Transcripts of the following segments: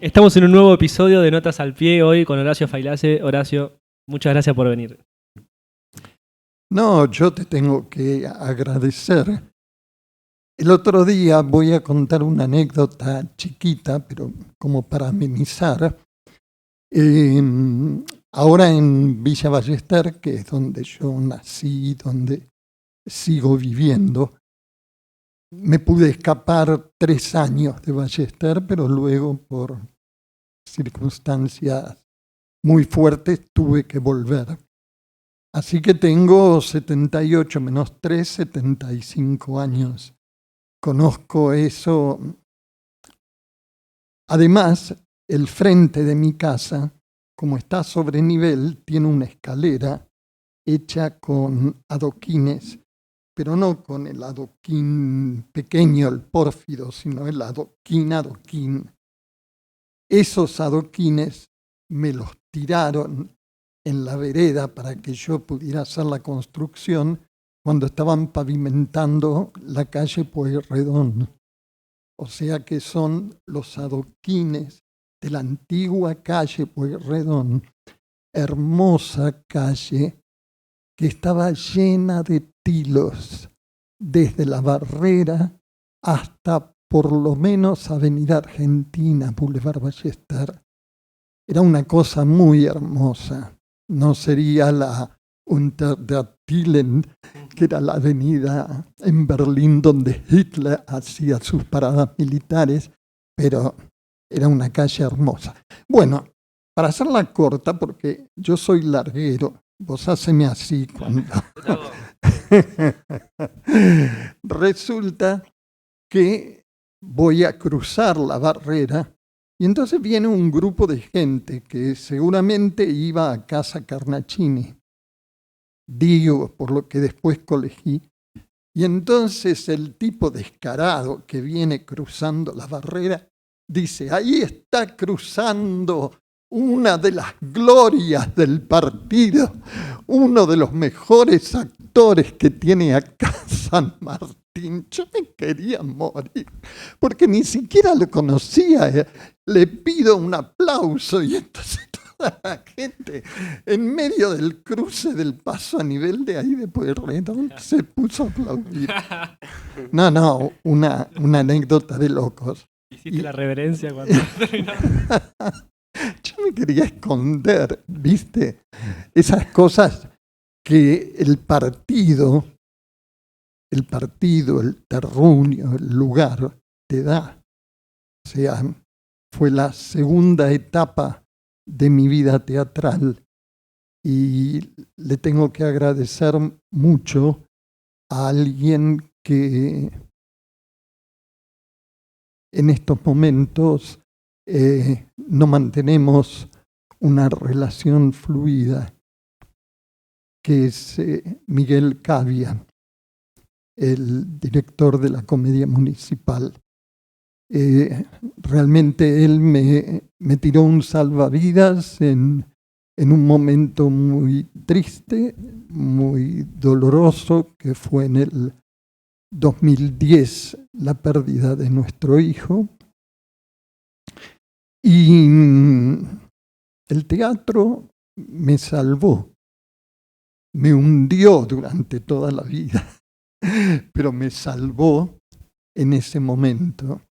Estamos en un nuevo episodio de Notas al Pie hoy con Horacio Failase. Horacio, muchas gracias por venir. No, yo te tengo que agradecer. El otro día voy a contar una anécdota chiquita, pero como para amenizar. Ahora en Villa Ballester, que es donde yo nací, donde sigo viviendo, me pude escapar 3 años de Ballester, pero luego por circunstancias muy fuertes tuve que volver. Así que tengo 78 menos 3, 75 años. Conozco eso. Además, el frente de mi casa, como está sobre nivel, tiene una escalera hecha con adoquines, pero no con el adoquín pequeño, el pórfido, sino el adoquín. Esos adoquines me los tiraron en la vereda para que yo pudiera hacer la construcción cuando estaban pavimentando la calle Pueyrredón. O sea que son los adoquines de la antigua calle Pueyrredón, hermosa calle que estaba llena de tilos, desde la Barrera hasta por lo menos Avenida Argentina, Boulevard Ballester. Era una cosa muy hermosa. No sería la Untertilen, que era la avenida en Berlín donde Hitler hacía sus paradas militares, pero era una calle hermosa. Bueno, para hacerla corta, porque yo soy larguero, vos haceme así cuando... Resulta que voy a cruzar la Barrera y entonces viene un grupo de gente que seguramente iba a Casa Carnacini, digo, por lo que después colegí. Y entonces el tipo descarado que viene cruzando la Barrera dice, ahí está cruzando una de las glorias del partido, uno de los mejores actores que tiene acá San Martín. Yo me quería morir, porque ni siquiera lo conocía. Le pido un aplauso y entonces toda la gente en medio del cruce del paso a nivel de ahí de Pueyrredón se puso a aplaudir. No, una anécdota de locos. ¿Hiciste la reverencia cuando terminó? Yo me quería esconder, ¿viste? Esas cosas que el partido, el terruño, el lugar te da. O sea, fue la segunda etapa de mi vida teatral y le tengo que agradecer mucho a alguien que en estos momentos no mantenemos una relación fluida, que es Miguel Cavia, el director de la Comedia Municipal. Realmente él me tiró un salvavidas en un momento muy triste, muy doloroso, que fue en el 2010, la pérdida de nuestro hijo. Y el teatro me salvó, me hundió durante toda la vida, pero me salvó en ese momento.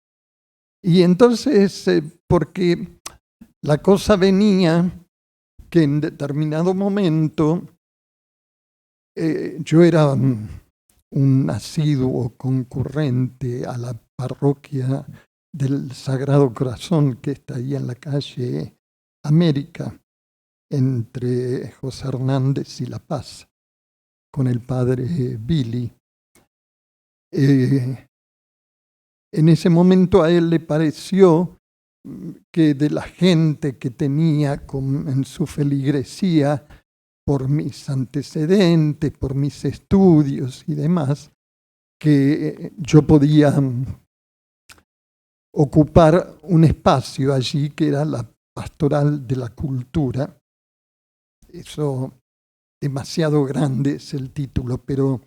Y entonces, porque la cosa venía que en determinado momento yo era un asiduo concurrente a la parroquia del Sagrado Corazón, que está ahí en la calle América, entre José Hernández y La Paz, con el padre Billy. En ese momento a él le pareció que de la gente que tenía en su feligresía, por mis antecedentes, por mis estudios y demás, que yo podía ocupar un espacio allí que era la pastoral de la cultura. Eso, demasiado grande es el título, pero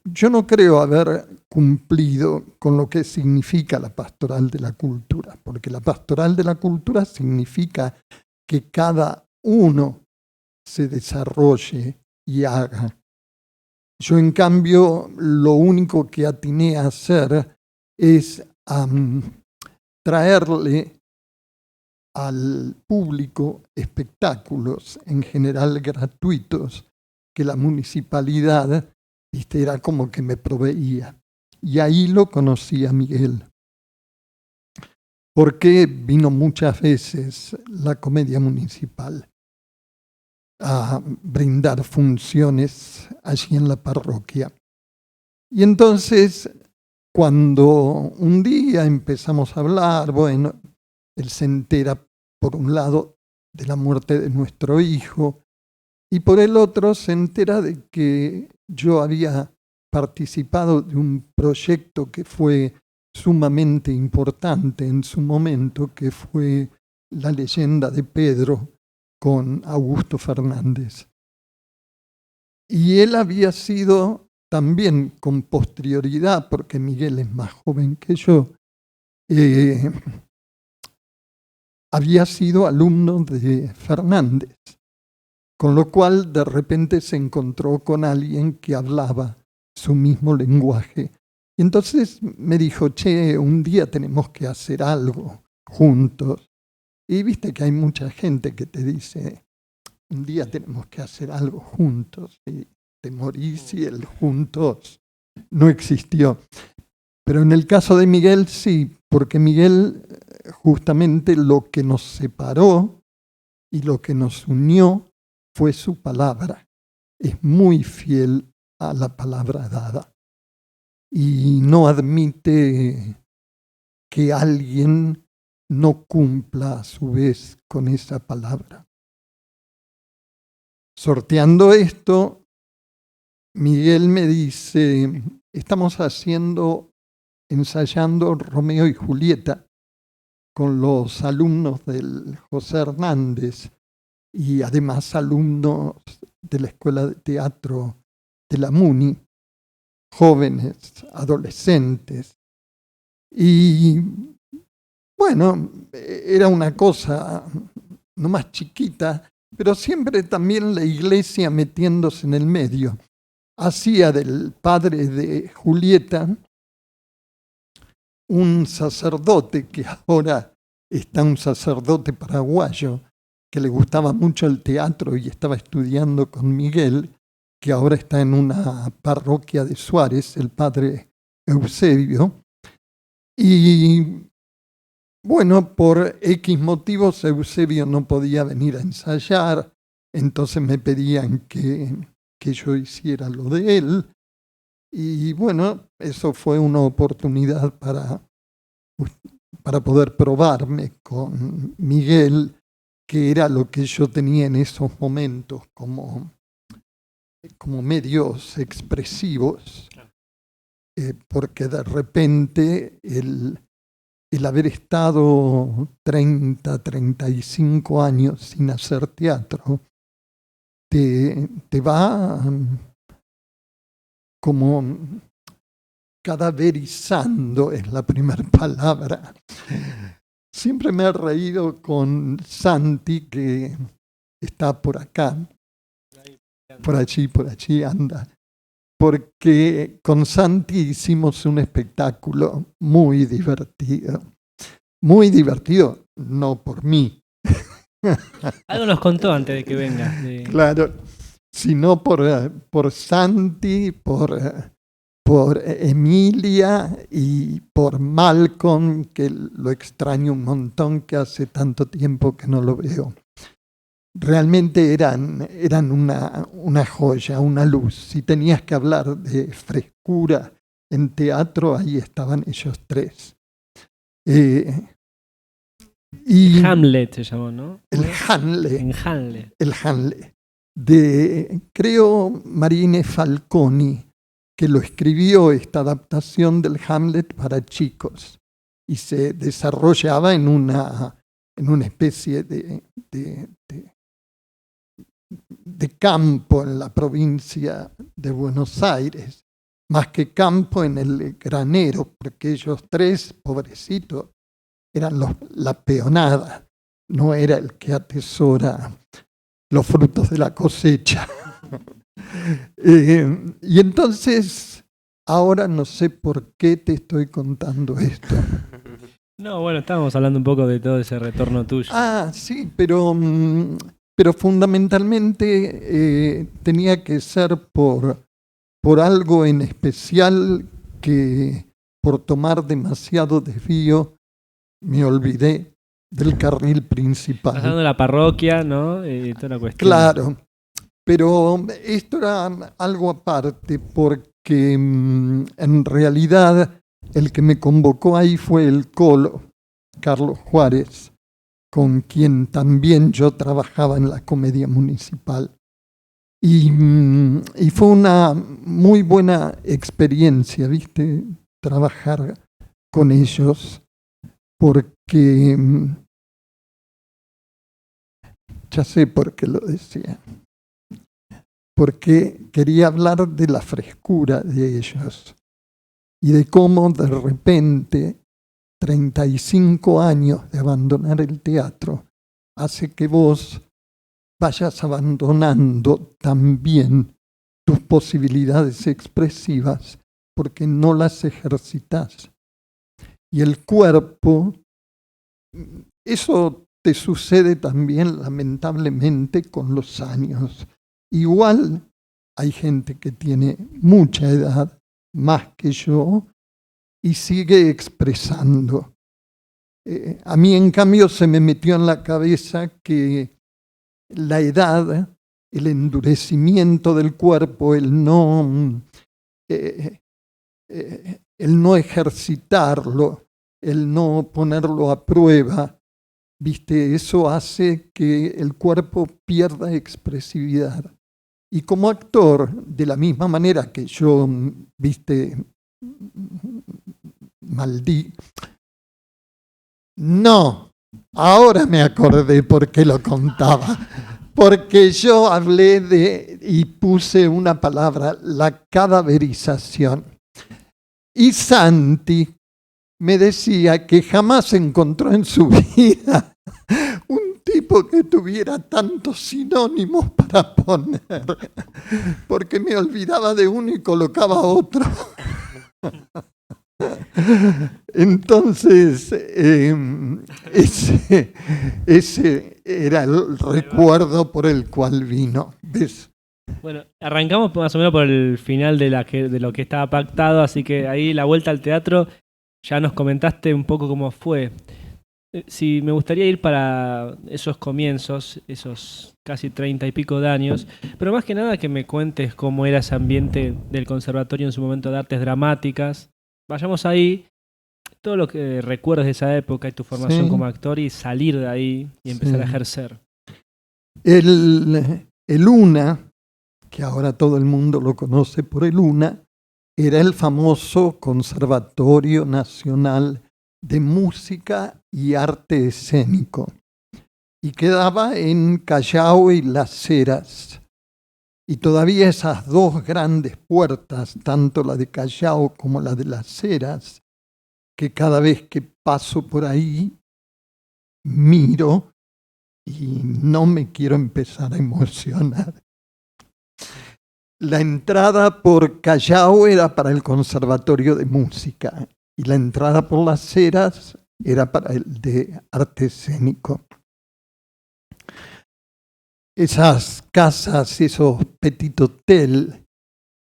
Yo no creo haber cumplido con lo que significa la pastoral de la cultura, porque la pastoral de la cultura significa que cada uno se desarrolle y haga. Yo, en cambio, lo único que atiné a hacer es traerle al público espectáculos, en general gratuitos, que la municipalidad, era como que me proveía. Y ahí lo conocí a Miguel. Porque vino muchas veces la Comedia Municipal a brindar funciones allí en la parroquia. Y entonces, cuando un día empezamos a hablar, bueno, él se entera, por un lado, de la muerte de nuestro hijo, y por el otro se entera de que yo había participado de un proyecto que fue sumamente importante en su momento, que fue La leyenda de Pedro con Augusto Fernández. Y él había sido también, con posterioridad, porque Miguel es más joven que yo, había sido alumno de Fernández, con lo cual de repente se encontró con alguien que hablaba su mismo lenguaje. Y entonces me dijo, che, un día tenemos que hacer algo juntos. Y viste que hay mucha gente que te dice, un día tenemos que hacer algo juntos, y te morís y el juntos no existió. Pero en el caso de Miguel sí, porque Miguel, justamente lo que nos separó y lo que nos unió fue su palabra. Es muy fiel a la palabra dada y no admite que alguien no cumpla a su vez con esa palabra. Sorteando esto, Miguel me dice, estamos ensayando Romeo y Julieta con los alumnos del José Hernández y además alumnos de la Escuela de Teatro de la MUNI, jóvenes, adolescentes. Y bueno, era una cosa no más chiquita, pero siempre también la iglesia metiéndose en el medio. Hacía del padre de Julieta un sacerdote, que ahora está un sacerdote paraguayo, que le gustaba mucho el teatro y estaba estudiando con Miguel, que ahora está en una parroquia de Suárez, el padre Eusebio. Y bueno, por X motivos Eusebio no podía venir a ensayar, entonces me pedían que yo hiciera lo de él. Y bueno, eso fue una oportunidad para poder probarme con Miguel, que era lo que yo tenía en esos momentos como medios expresivos, porque de repente el haber estado 35 años sin hacer teatro, te va como cadaverizando, es la primera palabra. Siempre me he reído con Santi, que está por acá, por allí anda, porque con Santi hicimos un espectáculo muy divertido, no por mí. Algo nos contó antes de que venga. Claro, sino por Santi, por Emilia y por Malcolm, que lo extraño un montón, que hace tanto tiempo que no lo veo. Realmente eran una joya, una luz. Si tenías que hablar de frescura en teatro, ahí estaban ellos tres. Y Hamlet se llamó, ¿no? El Hamlet. En Hamlet. El Hamlet. De, creo, Marine Falconi, que lo escribió, esta adaptación del Hamlet para chicos, y se desarrollaba en una especie de campo en la provincia de Buenos Aires. más que campo en el granero, porque ellos tres, pobrecitos, eran la peonada, no era el que atesora los frutos de la cosecha. Y entonces, ahora no sé por qué te estoy contando esto. No, bueno, estábamos hablando un poco de todo ese retorno tuyo. Ah, sí, pero fundamentalmente tenía que ser por algo en especial que por tomar demasiado desvío me olvidé del carril principal. Pasando la parroquia, ¿no? Toda la cuestión. Claro, pero esto era algo aparte porque en realidad el que me convocó ahí fue el Colo, Carlos Juárez, con quien también yo trabajaba en la Comedia Municipal. Y fue una muy buena experiencia, ¿viste? Trabajar con ellos, porque ya sé por qué lo decía. Porque quería hablar de la frescura de ellos y de cómo de repente 35 años de abandonar el teatro hace que vos vayas abandonando también tus posibilidades expresivas porque no las ejercitas. Y el cuerpo, eso te sucede también lamentablemente con los años. Igual hay gente que tiene mucha edad, más que yo, y sigue expresando. A mí, en cambio, se me metió en la cabeza que la edad, el endurecimiento del cuerpo, el no ejercitarlo, el no ponerlo a prueba, ¿viste? Eso hace que el cuerpo pierda expresividad. Y como actor, de la misma manera que yo, ¿viste? No, ahora me acordé por qué lo contaba. Porque yo hablé y puse una palabra, la cadaverización. Y Santi me decía que jamás encontró en su vida un tipo que tuviera tantos sinónimos para poner, porque me olvidaba de uno y colocaba otro. Entonces, ese era el recuerdo por el cual vino. ¿Ves? Bueno, arrancamos más o menos por el final de lo que estaba pactado, así que ahí la vuelta al teatro ya nos comentaste un poco cómo fue. Sí, me gustaría ir para esos comienzos, esos casi 30 y pico de años, pero más que nada que me cuentes cómo era ese ambiente del conservatorio en su momento de artes dramáticas. Vayamos ahí, todo lo que recuerdes de esa época y tu formación como actor y salir de ahí y empezar a ejercer. El UNA, que ahora todo el mundo lo conoce por el UNA, era el famoso Conservatorio Nacional de Música y Arte Escénico, y quedaba en Callao y Las Heras. Y todavía esas dos grandes puertas, tanto la de Callao como la de Las Heras, que cada vez que paso por ahí miro y no me quiero empezar a emocionar. La entrada por Callao era para el Conservatorio de Música y la entrada por Las Heras era para el de Arte Escénico. Esas casas, esos petit hotel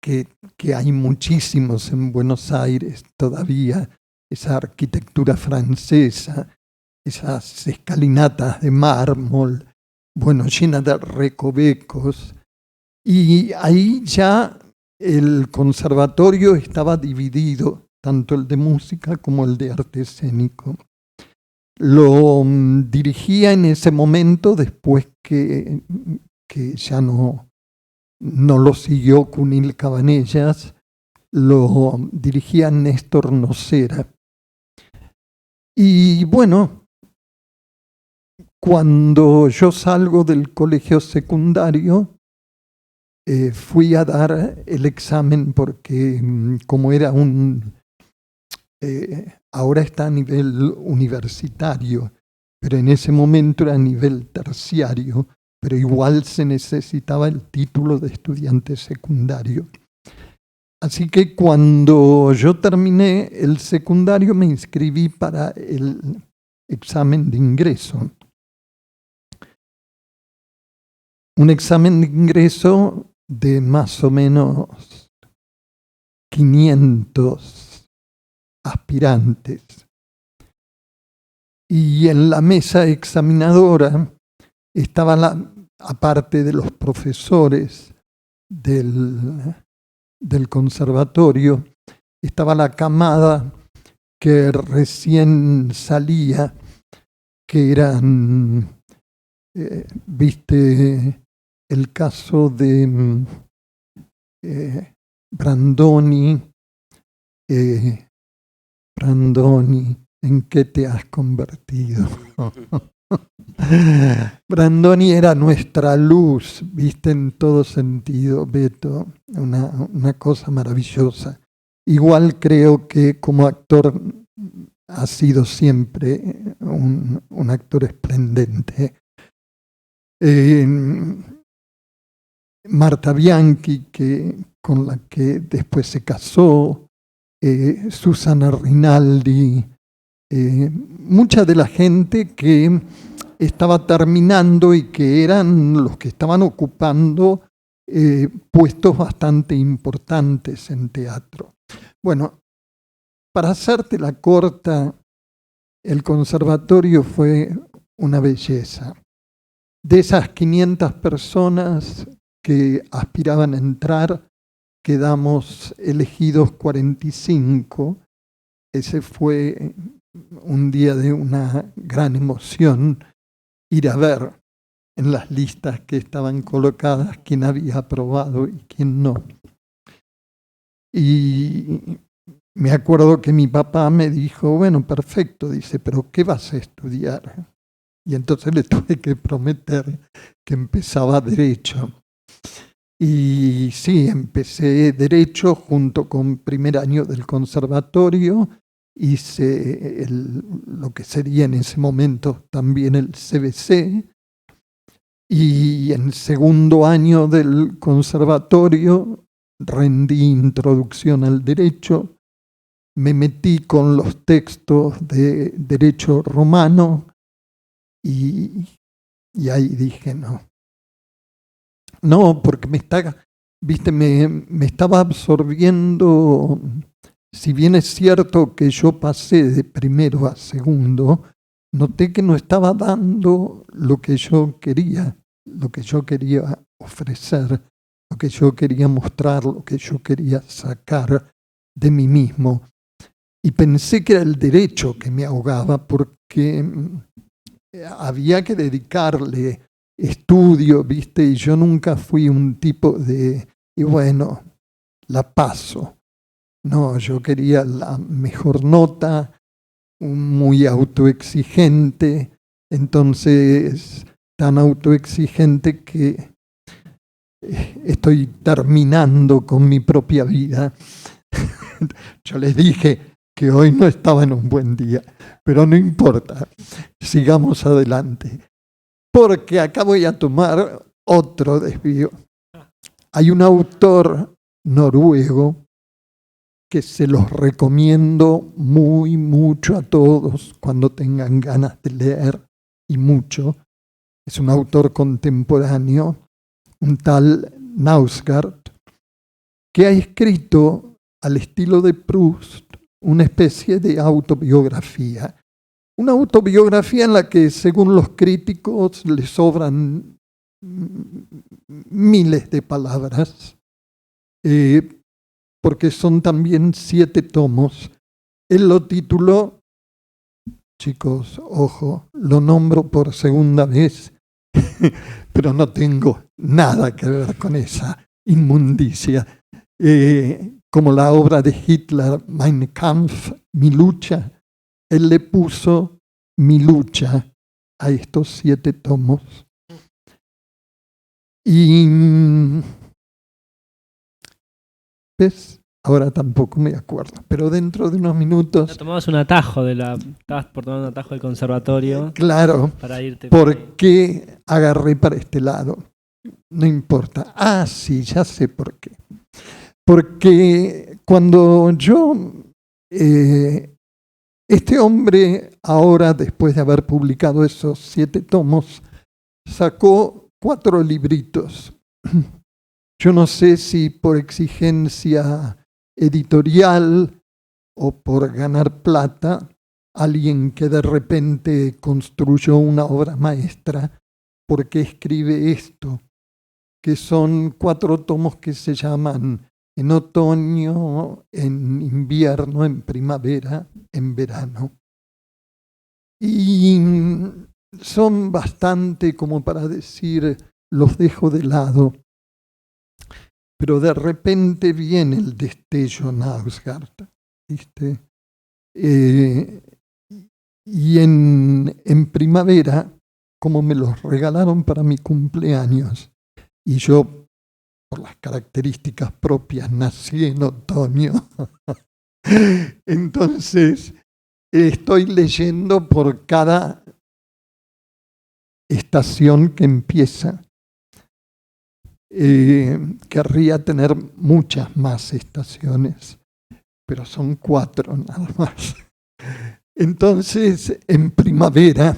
que hay muchísimos en Buenos Aires todavía, esa arquitectura francesa, esas escalinatas de mármol, bueno, llenas de recovecos. Y ahí ya el conservatorio estaba dividido, tanto el de música como el de arte escénico. Lo dirigía en ese momento, después que ya no lo siguió Cunil Cabanellas, lo dirigía Néstor Nocera. Y bueno, cuando yo salgo del colegio secundario, fui a dar el examen porque como era ahora está a nivel universitario, pero en ese momento era a nivel terciario, pero igual se necesitaba el título de estudiante secundario. Así que cuando yo terminé el secundario me inscribí para el examen de ingreso. Un examen de ingreso de más o menos 500 aspirantes. Y en la mesa examinadora estaba, aparte de los profesores del conservatorio, estaba la camada que recién salía, que eran, viste, el caso de Brandoni, ¿en qué te has convertido? Brandoni era nuestra luz, viste, en todo sentido, Beto, una cosa maravillosa. Igual creo que como actor ha sido siempre un actor esplendente. Marta Bianchi, con la que después se casó, Susana Rinaldi, mucha de la gente que estaba terminando y que eran los que estaban ocupando puestos bastante importantes en teatro. Bueno, para hacértela corta, el conservatorio fue una belleza. De esas 500 personas que aspiraban a entrar, quedamos elegidos 45. Ese fue un día de una gran emoción, ir a ver en las listas que estaban colocadas quién había aprobado y quién no. Y me acuerdo que mi papá me dijo, bueno, perfecto, dice, pero ¿qué vas a estudiar? Y entonces le tuve que prometer que empezaba Derecho. Y sí, empecé Derecho junto con primer año del conservatorio, hice lo que sería en ese momento también el CBC, y en segundo año del conservatorio rendí Introducción al Derecho, me metí con los textos de Derecho Romano y ahí dije no. No, porque me estaba absorbiendo, si bien es cierto que yo pasé de primero a segundo, noté que no estaba dando lo que yo quería ofrecer, lo que yo quería mostrar, lo que yo quería sacar de mí mismo. Y pensé que era el derecho que me ahogaba porque había que dedicarle estudio, ¿viste? Y yo nunca fui un tipo y bueno, la paso. No, yo quería la mejor nota, muy autoexigente, entonces tan autoexigente que estoy terminando con mi propia vida. Yo les dije que hoy no estaba en un buen día, pero no importa, sigamos adelante. Porque acá voy a tomar otro desvío. Hay un autor noruego que se los recomiendo mucho a todos cuando tengan ganas de leer, y mucho. Es un autor contemporáneo, un tal Knausgaard, que ha escrito al estilo de Proust una especie de autobiografía. Una autobiografía en la que, según los críticos, le sobran miles de palabras, porque son también 7 tomos. Él lo tituló, chicos, ojo, lo nombro por segunda vez, pero no tengo nada que ver con esa inmundicia. Como la obra de Hitler, Mein Kampf, Mi lucha, él le puso Mi lucha a estos 7 tomos. Y ¿Ves? Ahora tampoco me acuerdo, pero dentro de unos minutos... Tomabas un atajo estabas por tomar un atajo del conservatorio. Claro, para irte. ¿por qué agarré para este lado? No importa. Ah, sí, ya sé por qué. Porque cuando yo... este hombre ahora, después de haber publicado esos 7 tomos, sacó 4 libritos. Yo no sé si por exigencia editorial o por ganar plata, alguien que de repente construyó una obra maestra, porque escribe esto, que son 4 tomos que se llaman En otoño, en invierno, en primavera, en verano. Y son bastante como para decir, los dejo de lado. Pero de repente viene el destello Knausgaard, ¿viste? Y en primavera, como me los regalaron para mi cumpleaños, y yo, por las características propias, nací en otoño, entonces estoy leyendo por cada estación que empieza. Querría tener muchas más estaciones, pero son 4 nada más. Entonces, en primavera,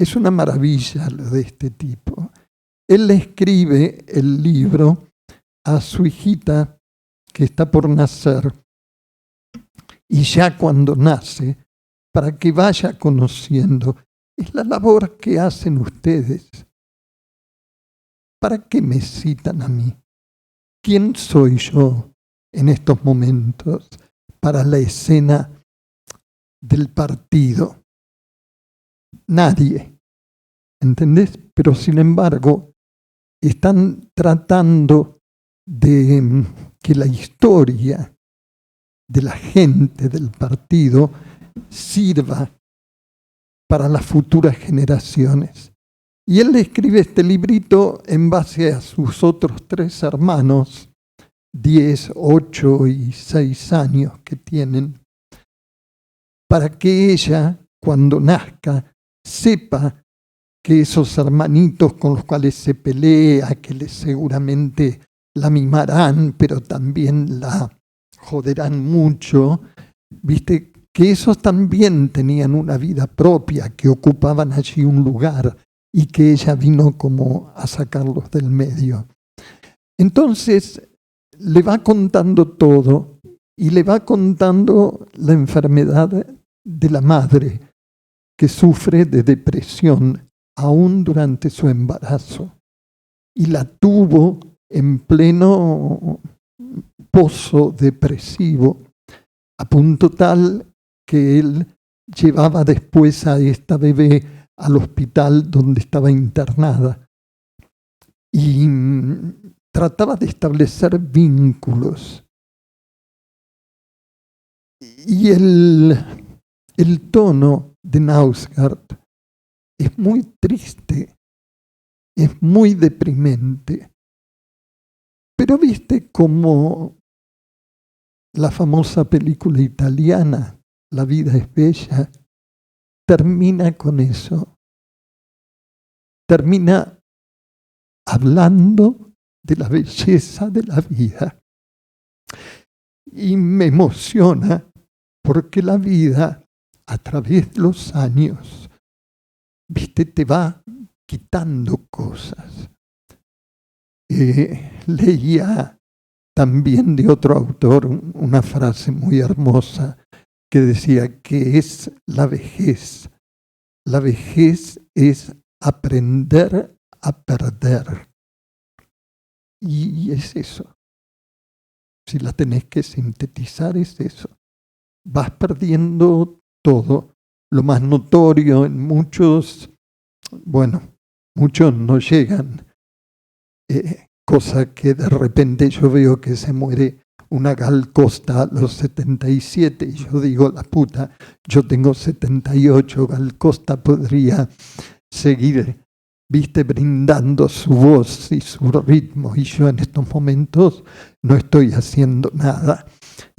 es una maravilla lo de este tipo. Él le escribe el libro a su hijita que está por nacer, y ya cuando nace, para que vaya conociendo, es la labor que hacen ustedes. ¿Para qué me citan a mí? ¿Quién soy yo en estos momentos para la escena del partido? Nadie, ¿entendés? Pero sin embargo, están tratando de que la historia de la gente del partido sirva para las futuras generaciones. Y él le escribe este librito en base a sus otros 3 hermanos, 10, 8 y 6 años que tienen, para que ella, cuando nazca, sepa que esos hermanitos con los cuales se pelea, que seguramente la mimarán, pero también la joderán mucho, viste, que esos también tenían una vida propia, que ocupaban allí un lugar, y que ella vino como a sacarlos del medio. Entonces le va contando todo y le va contando la enfermedad de la madre, que sufre de depresión aún durante su embarazo, y la tuvo en pleno pozo depresivo, a punto tal que él llevaba después a esta bebé al hospital donde estaba internada y trataba de establecer vínculos. Y el tono de Knausgaard es muy triste, es muy deprimente. Pero viste cómo la famosa película italiana, La vida es bella, termina con eso. Termina hablando de la belleza de la vida. Y me emociona porque la vida, a través de los años, viste, te va quitando cosas. Leía también de otro autor una frase muy hermosa que decía que es la vejez. La vejez es aprender a perder. Y es eso. Si la tenés que sintetizar, es eso. Vas perdiendo todo. Lo más notorio en muchos, bueno, muchos no llegan. Cosa que de repente yo veo que se muere una Gal Costa a los 77 y yo digo, la puta, yo tengo 78, Gal Costa podría seguir viste, brindando su voz y su ritmo, y yo en estos momentos no estoy haciendo nada.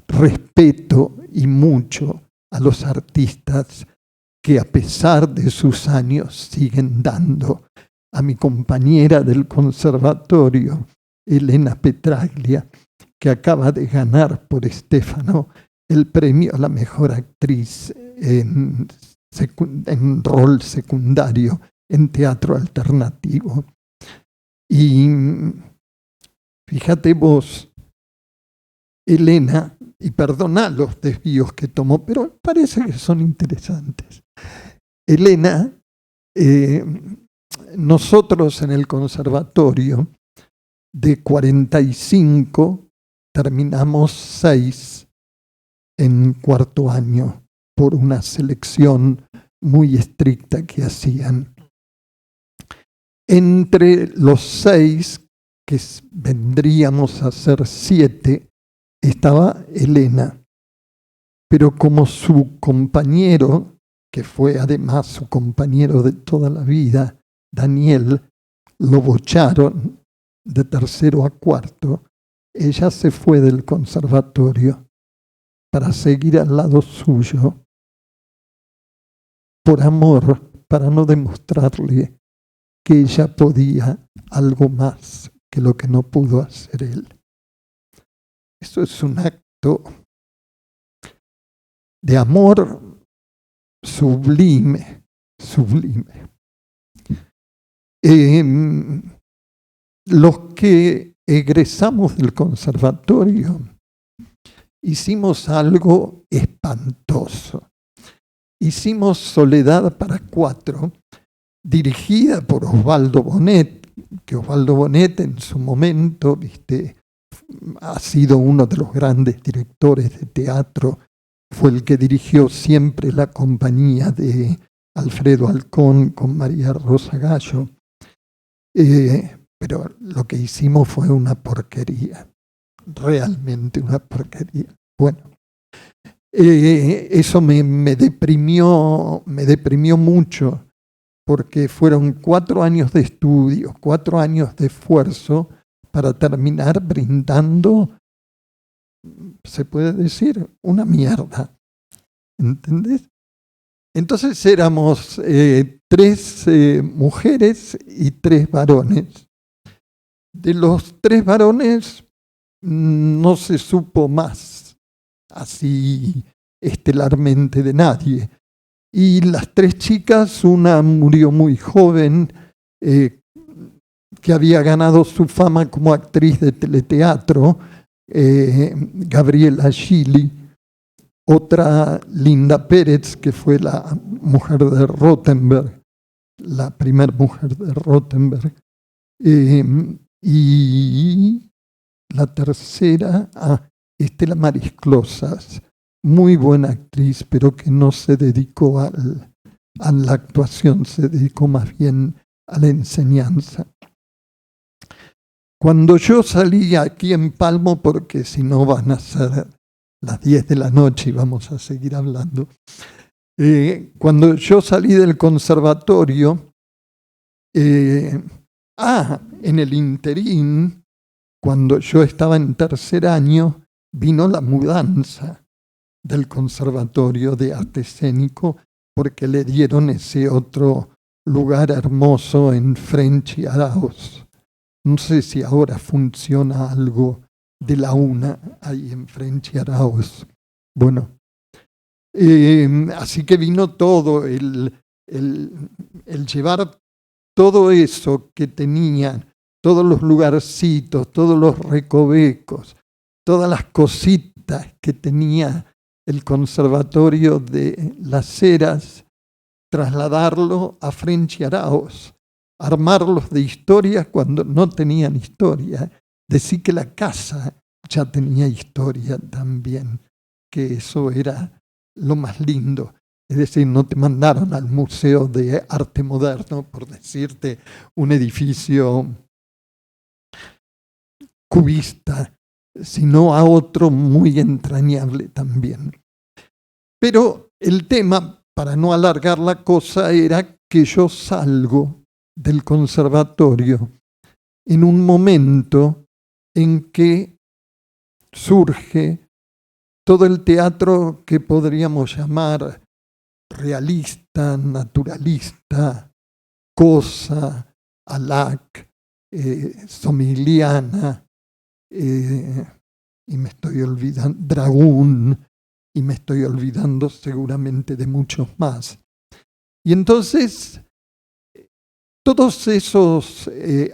Respeto y mucho a los artistas que a pesar de sus años siguen dando. A mi compañera del conservatorio, Elena Petraglia, que acaba de ganar por Stefano el premio a la mejor actriz en rol secundario en teatro alternativo. Y fíjate vos, Elena, y perdona los desvíos que tomo, pero parece que son interesantes. Elena, nosotros en el conservatorio, de 45, terminamos 6 en cuarto año por una selección muy estricta que hacían. Entre los 6, que vendríamos a ser 7, estaba Elena, pero como su compañero, que fue además su compañero de toda la vida, Daniel, lo bocharon de tercero a cuarto, ella se fue del conservatorio para seguir al lado suyo, por amor, para no demostrarle que ella podía algo más que lo que no pudo hacer él. Eso es un acto de amor sublime, sublime. Los que egresamos del conservatorio hicimos algo espantoso. Hicimos Soledad para 4, dirigida por Osvaldo Bonet, que Osvaldo Bonet en su momento, ha sido uno de los grandes directores de teatro, fue el que dirigió siempre la compañía de Alfredo Alcón con María Rosa Gallo. Pero lo que hicimos fue una porquería, realmente una porquería. Bueno, eso me deprimió mucho, porque fueron 4 años de estudio, 4 años de esfuerzo para terminar brindando, se puede decir, una mierda. ¿Entendés? Entonces éramos 3 mujeres y 3 varones. De los 3 varones no se supo más, así estelarmente, de nadie. Y las 3 chicas, una murió muy joven, que había ganado su fama como actriz de teleteatro, Gabriela Gili. Otra, Linda Pérez, que fue la mujer de Rothenberg, la primera mujer de Rothenberg. Y la tercera, Estela Maris Closas, muy buena actriz, pero que no se dedicó a la actuación, se dedicó más bien a la enseñanza. Cuando yo salí aquí en Palmo, porque si no van a ser las 10 de la noche y vamos a seguir hablando, cuando yo salí del conservatorio, en el interín, cuando yo estaba en tercer año, vino la mudanza del Conservatorio de Arte Escénico, porque le dieron ese otro lugar hermoso en French y Arauz. No sé si ahora funciona algo de la UNA ahí en French y Arauz. Bueno, así que vino todo, el llevar todo eso que tenían, todos los lugarcitos, todos los recovecos, todas las cositas que tenía el Conservatorio de Las Heras, trasladarlo a French y Arauz, armarlos de historias cuando no tenían historia, decir que la casa ya tenía historia también, que eso era lo más lindo. Es decir, no te mandaron al Museo de Arte Moderno, por decirte, un edificio cubista, sino a otro muy entrañable también. Pero el tema, para no alargar la cosa, era que yo salgo del conservatorio en un momento en que surge todo el teatro que podríamos llamar realista, naturalista, cosa, Alac, Somiliana, y me estoy olvidando, Dragún, y me estoy olvidando seguramente de muchos más. Y entonces, todos esos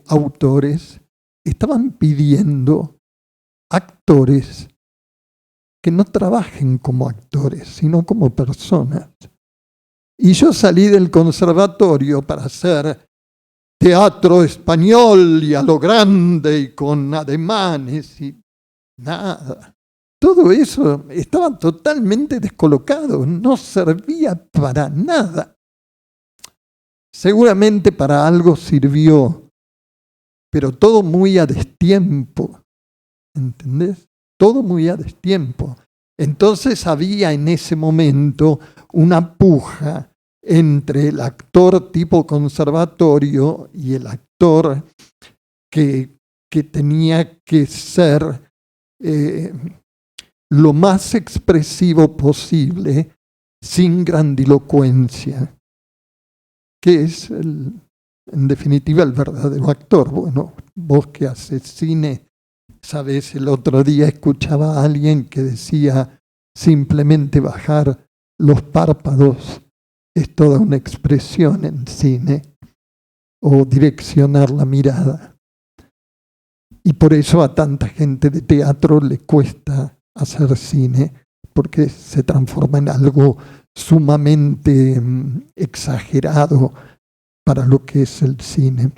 autores estaban pidiendo actores que no trabajen como actores, sino como personas. Y yo salí del conservatorio para hacer teatro español y a lo grande y con ademanes y nada. Todo eso estaba totalmente descolocado, no servía para nada. Seguramente para algo sirvió, pero todo muy a destiempo, ¿entendés? Todo muy a destiempo. Entonces había en ese momento una puja entre el actor tipo conservatorio y el actor que tenía que ser lo más expresivo posible sin grandilocuencia, que es en definitiva el verdadero actor. Bueno, vos que haces cine, sabés, el otro día escuchaba a alguien que decía simplemente bajar los párpados es toda una expresión en cine, o direccionar la mirada. Y por eso a tanta gente de teatro le cuesta hacer cine, porque se transforma en algo sumamente exagerado para lo que es el cine.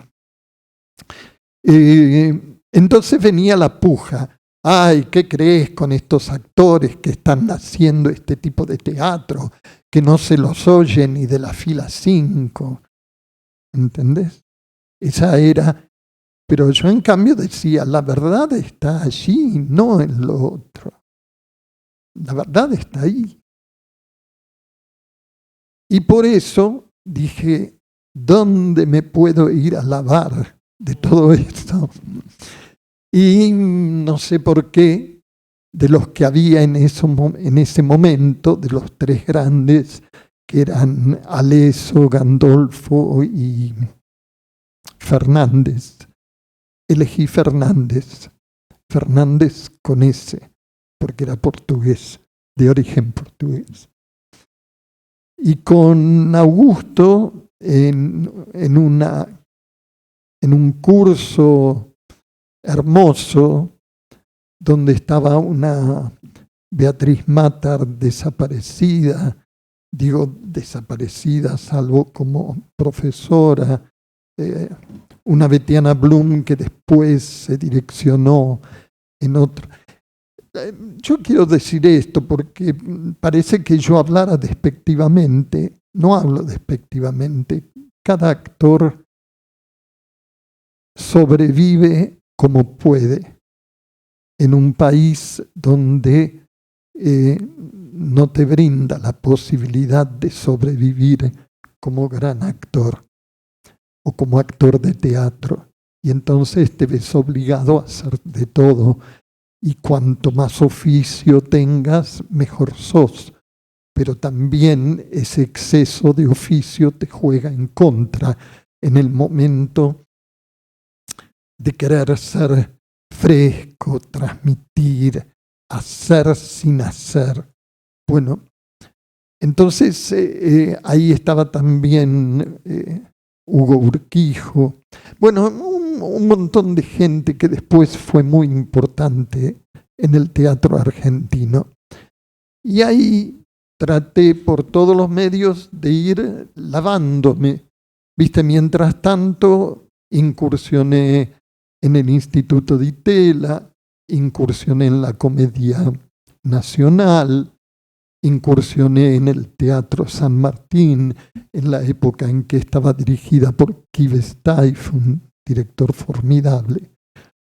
Entonces venía la puja. Ay, ¿qué crees con estos actores que están haciendo este tipo de teatro, que no se los oye ni de la fila 5? ¿Entendés? Esa era. Pero yo en cambio decía, la verdad está allí, no en lo otro. La verdad está ahí. Y por eso dije, ¿dónde me puedo ir a lavar de todo esto? Y no sé por qué, de los que había en ese momento, de los tres grandes, que eran Aleso, Gandolfo y Fernández, elegí Fernández con S, porque era portugués, de origen portugués. Y con Augusto, en un curso hermoso, donde estaba una Beatriz Matar desaparecida, digo desaparecida salvo como profesora, una Betiana Blum que después se direccionó en otra. Yo quiero decir esto porque parece que yo hablara despectivamente. No hablo despectivamente. Cada actor sobrevive como puede en un país donde no te brinda la posibilidad de sobrevivir como gran actor o como actor de teatro. Y entonces te ves obligado a hacer de todo. Y cuanto más oficio tengas, mejor sos. Pero también ese exceso de oficio te juega en contra en el momento de querer ser fresco, transmitir, hacer sin hacer. Bueno, entonces ahí estaba también Hugo Urquijo. Bueno, un montón de gente que después fue muy importante en el teatro argentino. Y ahí traté por todos los medios de ir lavándome. Viste, mientras tanto incursioné en el Instituto Di Tella, incursioné en la Comedia Nacional, incursioné en el Teatro San Martín en la época en que estaba dirigida por Quive Staiff, un director formidable.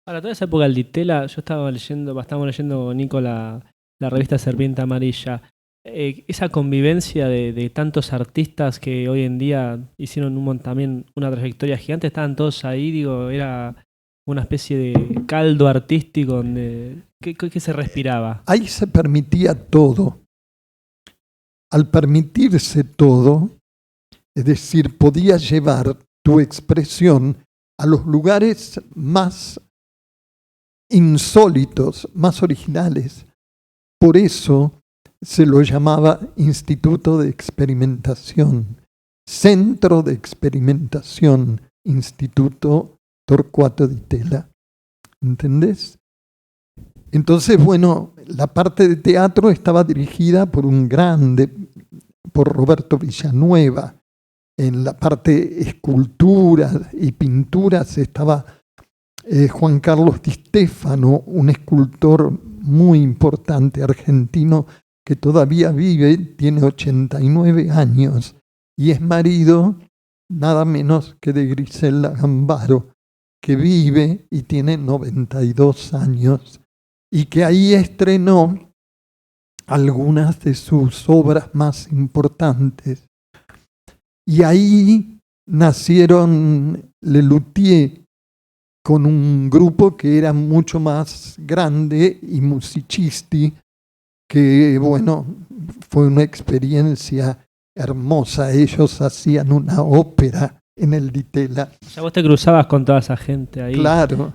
Para toda esa época del Di Tella, estábamos leyendo con Nico la revista Serpiente Amarilla. esa convivencia de tantos artistas que hoy en día hicieron también una trayectoria gigante, estaban todos ahí, digo, era una especie de caldo artístico donde ¿qué se respiraba? Ahí se permitía todo. Al permitirse todo, es decir, podías llevar tu expresión a los lugares más insólitos, más originales. Por eso se lo llamaba Instituto de Experimentación, Centro de Experimentación, Instituto Torcuato Di Tella. ¿Entendés? Entonces, bueno, la parte de teatro estaba dirigida por un grande, por Roberto Villanueva. En la parte escultura y pinturas estaba Juan Carlos Di Stefano, un escultor muy importante argentino que todavía vive, tiene 89 años y es marido nada menos que de Griselda Gambaro, que vive y tiene 92 años y que ahí estrenó algunas de sus obras más importantes. Y ahí nacieron Lelutier con un grupo que era mucho más grande y musicisti, que bueno, fue una experiencia hermosa. Ellos hacían una ópera en el Di Tella. O sea, vos te cruzabas con toda esa gente ahí. Claro,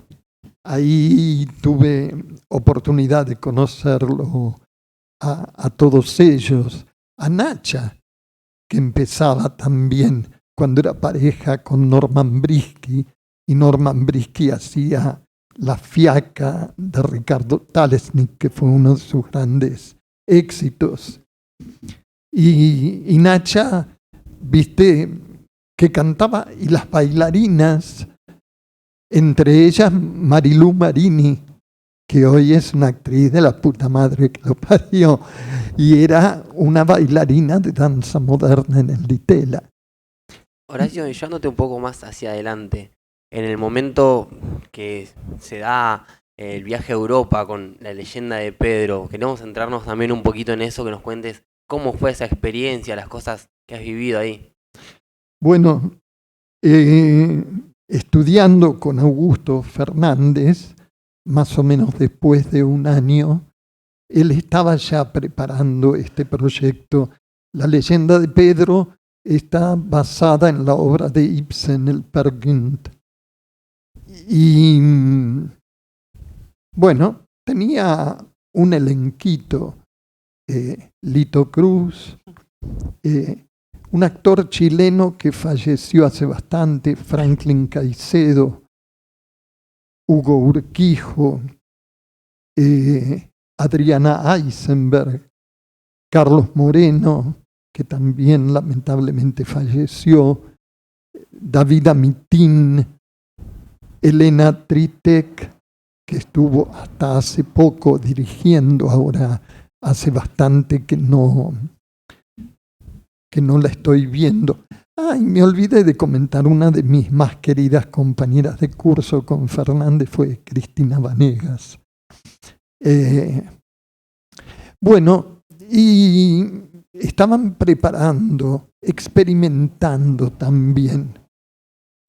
ahí tuve oportunidad de conocerlo a todos ellos, a Nacha, que empezaba también cuando era pareja con Norman Brisky, y Norman Brisky hacía La Fiaca de Ricardo Talesnik, que fue uno de sus grandes éxitos. Y Nacha, viste, que cantaba, y las bailarinas, entre ellas Marilú Marini, que hoy es una actriz de la puta madre que lo parió, y era una bailarina de danza moderna en el Di Tella. Horacio, llevándote un poco más hacia adelante, en el momento que se da el viaje a Europa con la leyenda de Pedro, queremos centrarnos también un poquito en eso, que nos cuentes cómo fue esa experiencia, las cosas que has vivido ahí. Bueno, estudiando con Augusto Fernández, más o menos después de un año, él estaba ya preparando este proyecto. La leyenda de Pedro está basada en la obra de Ibsen, el Peer Gynt. Y bueno, tenía un elenquito, Lito Cruz, un actor chileno que falleció hace bastante, Franklin Caicedo, Hugo Urquijo, Adriana Eisenberg, Carlos Moreno, que también lamentablemente falleció, David Amitín, Elena Tritek, que estuvo hasta hace poco dirigiendo, ahora hace bastante que no la estoy viendo. Y me olvidé de comentar, una de mis más queridas compañeras de curso con Fernández fue Cristina Vanegas. Bueno, y estaban preparando, experimentando también.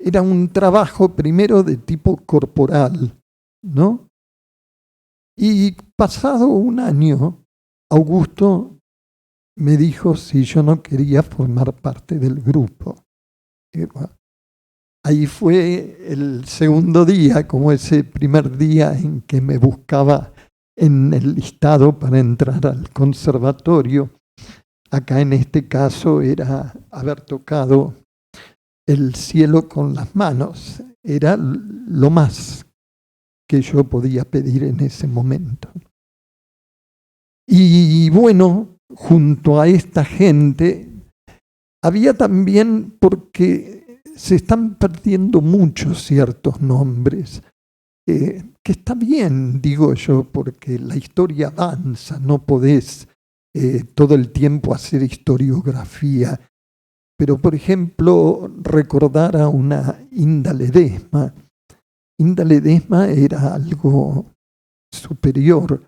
Era un trabajo primero de tipo corporal, ¿no? Y pasado un año, Augusto me dijo si yo no quería formar parte del grupo. Ahí fue el segundo día, como ese primer día en que me buscaba en el listado para entrar al conservatorio. Acá en este caso era haber tocado el cielo con las manos. Era lo más que yo podía pedir en ese momento. Y bueno, junto a esta gente, había también, porque se están perdiendo muchos ciertos nombres, que está bien, digo yo, porque la historia avanza, no podés todo el tiempo hacer historiografía. Pero, por ejemplo, recordar a una Inda Ledesma. Inda Ledesma era algo superior.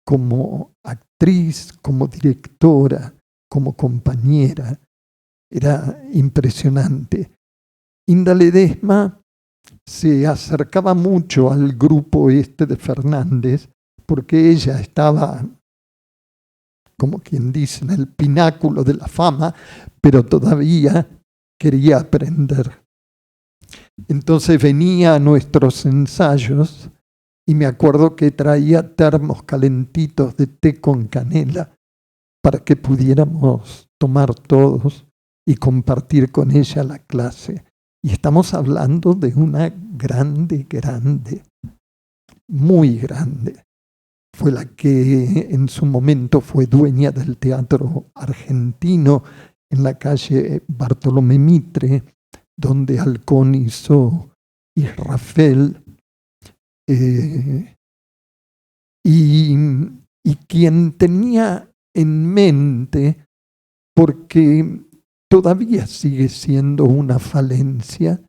como actriz, como directora, como compañera. Era impresionante. Inda Ledesma se acercaba mucho al grupo de Fernández porque ella estaba, como quien dice, en el pináculo de la fama, pero todavía quería aprender. Entonces venía a nuestros ensayos y me acuerdo que traía termos calentitos de té con canela para que pudiéramos tomar todos y compartir con ella la clase. Y estamos hablando de una grande, muy grande. Fue la que en su momento fue dueña del Teatro Argentino en la calle Bartolomé Mitre, donde Halcón hizo Israfel, y quien tenía en mente, porque todavía sigue siendo una falencia,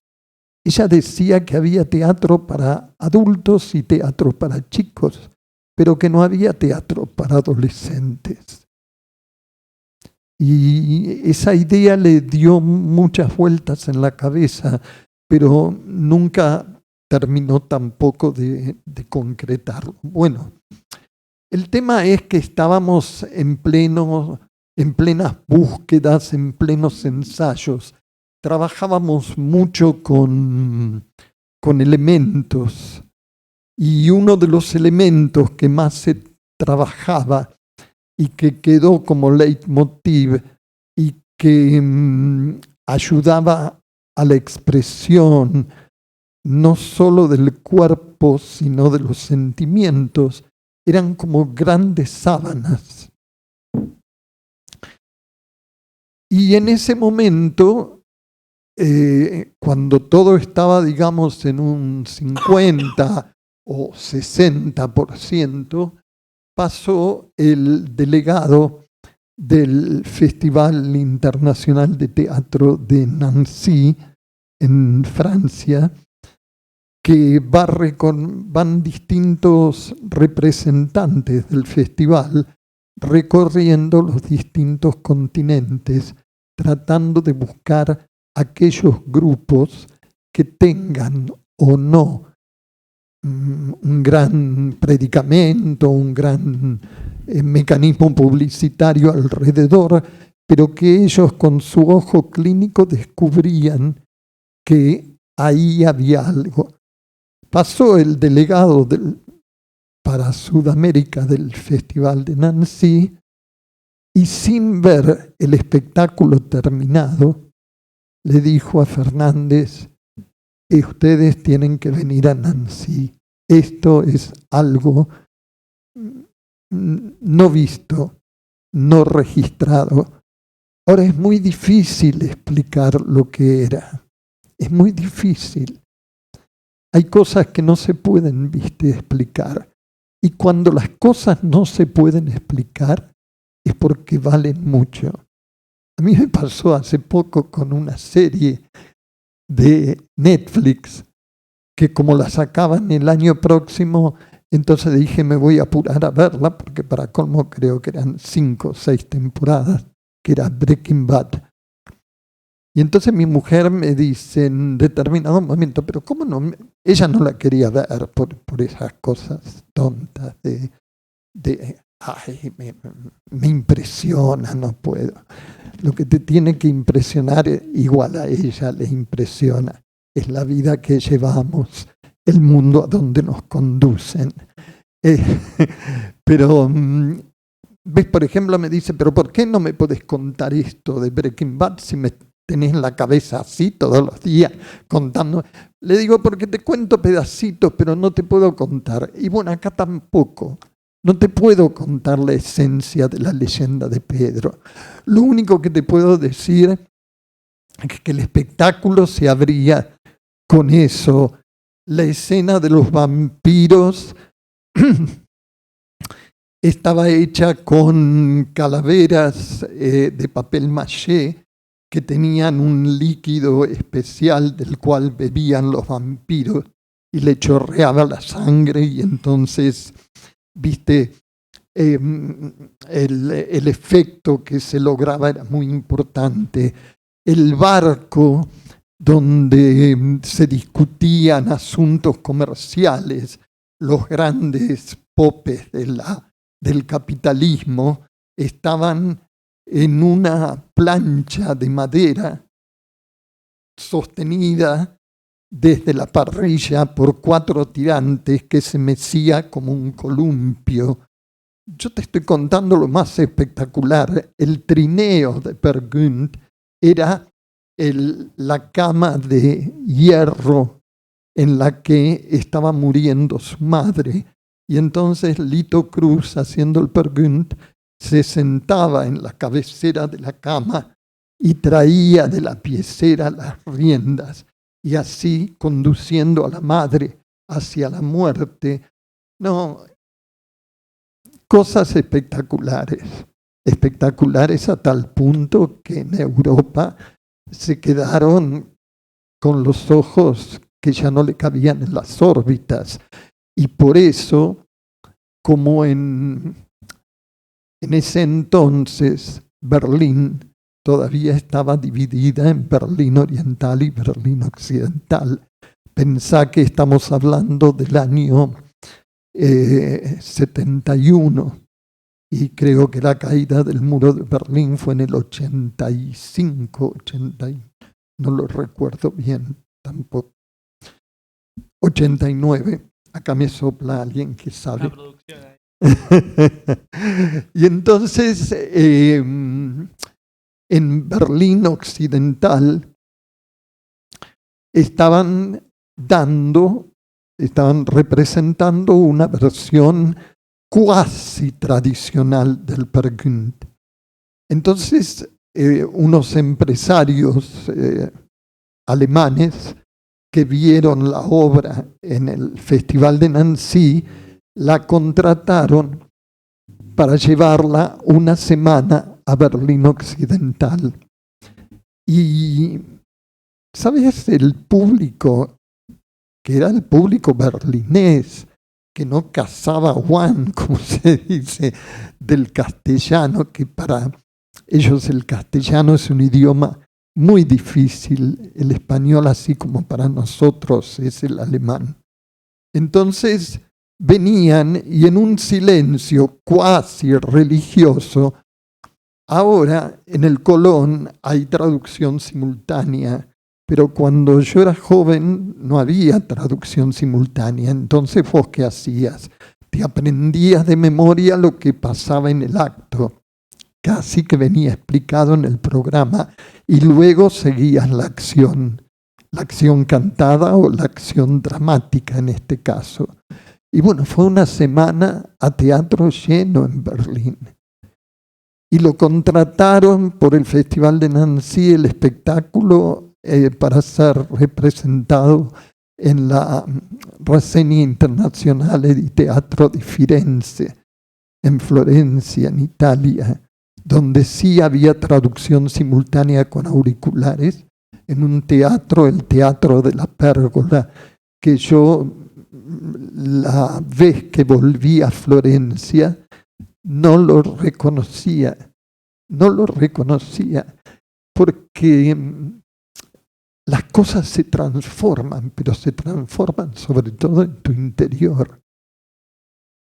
ella decía que había teatro para adultos y teatro para chicos, pero que no había teatro para adolescentes. Y esa idea le dio muchas vueltas en la cabeza, pero nunca terminó tampoco de concretarlo. Bueno, el tema es que estábamos en plenas búsquedas, en plenos ensayos. Trabajábamos mucho con elementos, y uno de los elementos que más se trabajaba y que quedó como leitmotiv y que ayudaba a la expresión no solo del cuerpo, sino de los sentimientos, eran como grandes sábanas. Y en ese momento, cuando todo estaba, digamos, en un 50 o 60%, pasó el delegado del Festival Internacional de Teatro de Nancy, en Francia, que van distintos representantes del festival recorriendo los distintos continentes, tratando de buscar aquellos grupos que tengan o no un gran predicamento, un gran mecanismo publicitario alrededor, pero que ellos con su ojo clínico descubrían que ahí había algo. Pasó el delegado para Sudamérica del Festival de Nancy y sin ver el espectáculo terminado, le dijo a Fernández: ustedes tienen que venir a Nancy. Esto es algo no visto, no registrado. Ahora es muy difícil explicar lo que era. Es muy difícil. Hay cosas que no se pueden, explicar. Y cuando las cosas no se pueden explicar es porque valen mucho. A mí me pasó hace poco con una serie de Netflix que como la sacaban el año próximo, entonces dije me voy a apurar a verla, porque para colmo creo que eran 5 o 6 temporadas, que era Breaking Bad. Y entonces mi mujer me dice en determinado momento, pero ¿cómo no? Ella no la quería ver por esas cosas tontas ay, me impresiona, no puedo. Lo que te tiene que impresionar, igual a ella le impresiona, es la vida que llevamos, el mundo a donde nos conducen. Pero, ¿ves? Por ejemplo, me dice, pero ¿por qué no me podés contar esto de Breaking Bad si me tenés en la cabeza así todos los días contando? Le digo, porque te cuento pedacitos, pero no te puedo contar. Y bueno, acá tampoco. No te puedo contar la esencia de la leyenda de Pedro. Lo único que te puedo decir es que el espectáculo se abría con eso. La escena de los vampiros estaba hecha con calaveras de papel maché que tenían un líquido especial del cual bebían los vampiros y le chorreaba la sangre, y entonces, el efecto que se lograba era muy importante. El barco donde se discutían asuntos comerciales, los grandes popes del capitalismo, estaban en una plancha de madera sostenida desde la parrilla por 4 tirantes que se mecía como un columpio. Yo te estoy contando lo más espectacular. El trineo de Peer Gynt era la cama de hierro en la que estaba muriendo su madre. Y entonces Lito Cruz, haciendo el Peer Gynt, se sentaba en la cabecera de la cama y traía de la piecera las riendas, y así conduciendo a la madre hacia la muerte. No, cosas espectaculares, espectaculares a tal punto que en Europa se quedaron con los ojos que ya no le cabían en las órbitas. Y por eso, como en ese entonces Berlín todavía estaba dividida en Berlín Oriental y Berlín Occidental. Pensá que estamos hablando del año 71, y creo que la caída del muro de Berlín fue en el 85, no lo recuerdo bien tampoco. 89, acá me sopla alguien que sabe. Y entonces en Berlín Occidental estaban representando una versión cuasi tradicional del Peer Gynt. Entonces unos empresarios alemanes que vieron la obra en el Festival de Nancy la contrataron para llevarla una semana a Berlín Occidental. Y, ¿sabes? El público, que era el público berlinés, que no cazaba Juan, como se dice, del castellano, que para ellos el castellano es un idioma muy difícil, el español así como para nosotros es el alemán. Entonces venían y en un silencio cuasi religioso. Ahora en el Colón hay traducción simultánea, pero cuando yo era joven no había traducción simultánea. Entonces vos, ¿qué hacías? Te aprendías de memoria lo que pasaba en el acto, casi que venía explicado en el programa, y luego seguías la acción cantada o la acción dramática en este caso. Y bueno, fue una semana a teatro lleno en Berlín. Y lo contrataron por el Festival de Nancy, el espectáculo, para ser representado en la Rassegna Internazionale di Teatro di Firenze, en Florencia, en Italia, donde sí había traducción simultánea con auriculares, en un teatro, el Teatro de la Pérgola, que yo, la vez que volví a Florencia, no lo reconocía, porque las cosas se transforman, pero se transforman sobre todo en tu interior.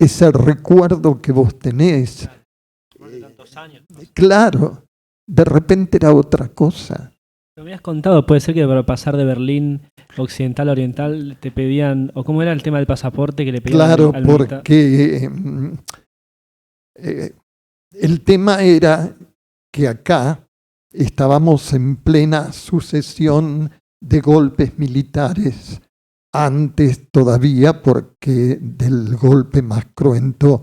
Ese recuerdo que vos tenés, claro, de repente era otra cosa. Me habías contado, puede ser que para pasar de Berlín Occidental a Oriental te pedían, o cómo era el tema del pasaporte que le pedían. Claro, porque el tema era que acá estábamos en plena sucesión de golpes militares, antes todavía, porque del golpe más cruento,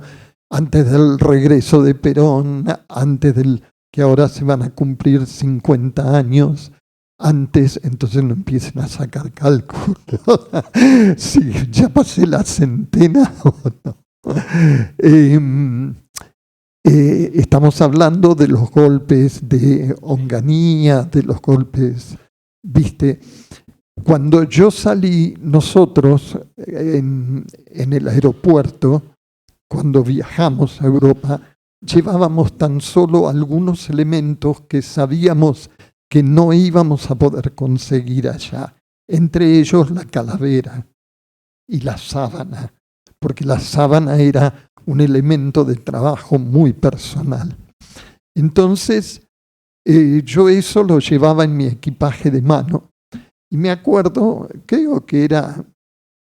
antes del regreso de Perón, antes del que ahora se van a cumplir 50 años, antes, entonces no empiecen a sacar cálculos, si ya pasé la centena o no. Estamos hablando de los golpes de Onganía, de los golpes, viste. Cuando yo salí, nosotros en el aeropuerto cuando viajamos a Europa, llevábamos tan solo algunos elementos que sabíamos que no íbamos a poder conseguir allá, entre ellos la calavera y la sábana, porque la sábana era un elemento de trabajo muy personal. Entonces, yo eso lo llevaba en mi equipaje de mano. Y me acuerdo, creo que era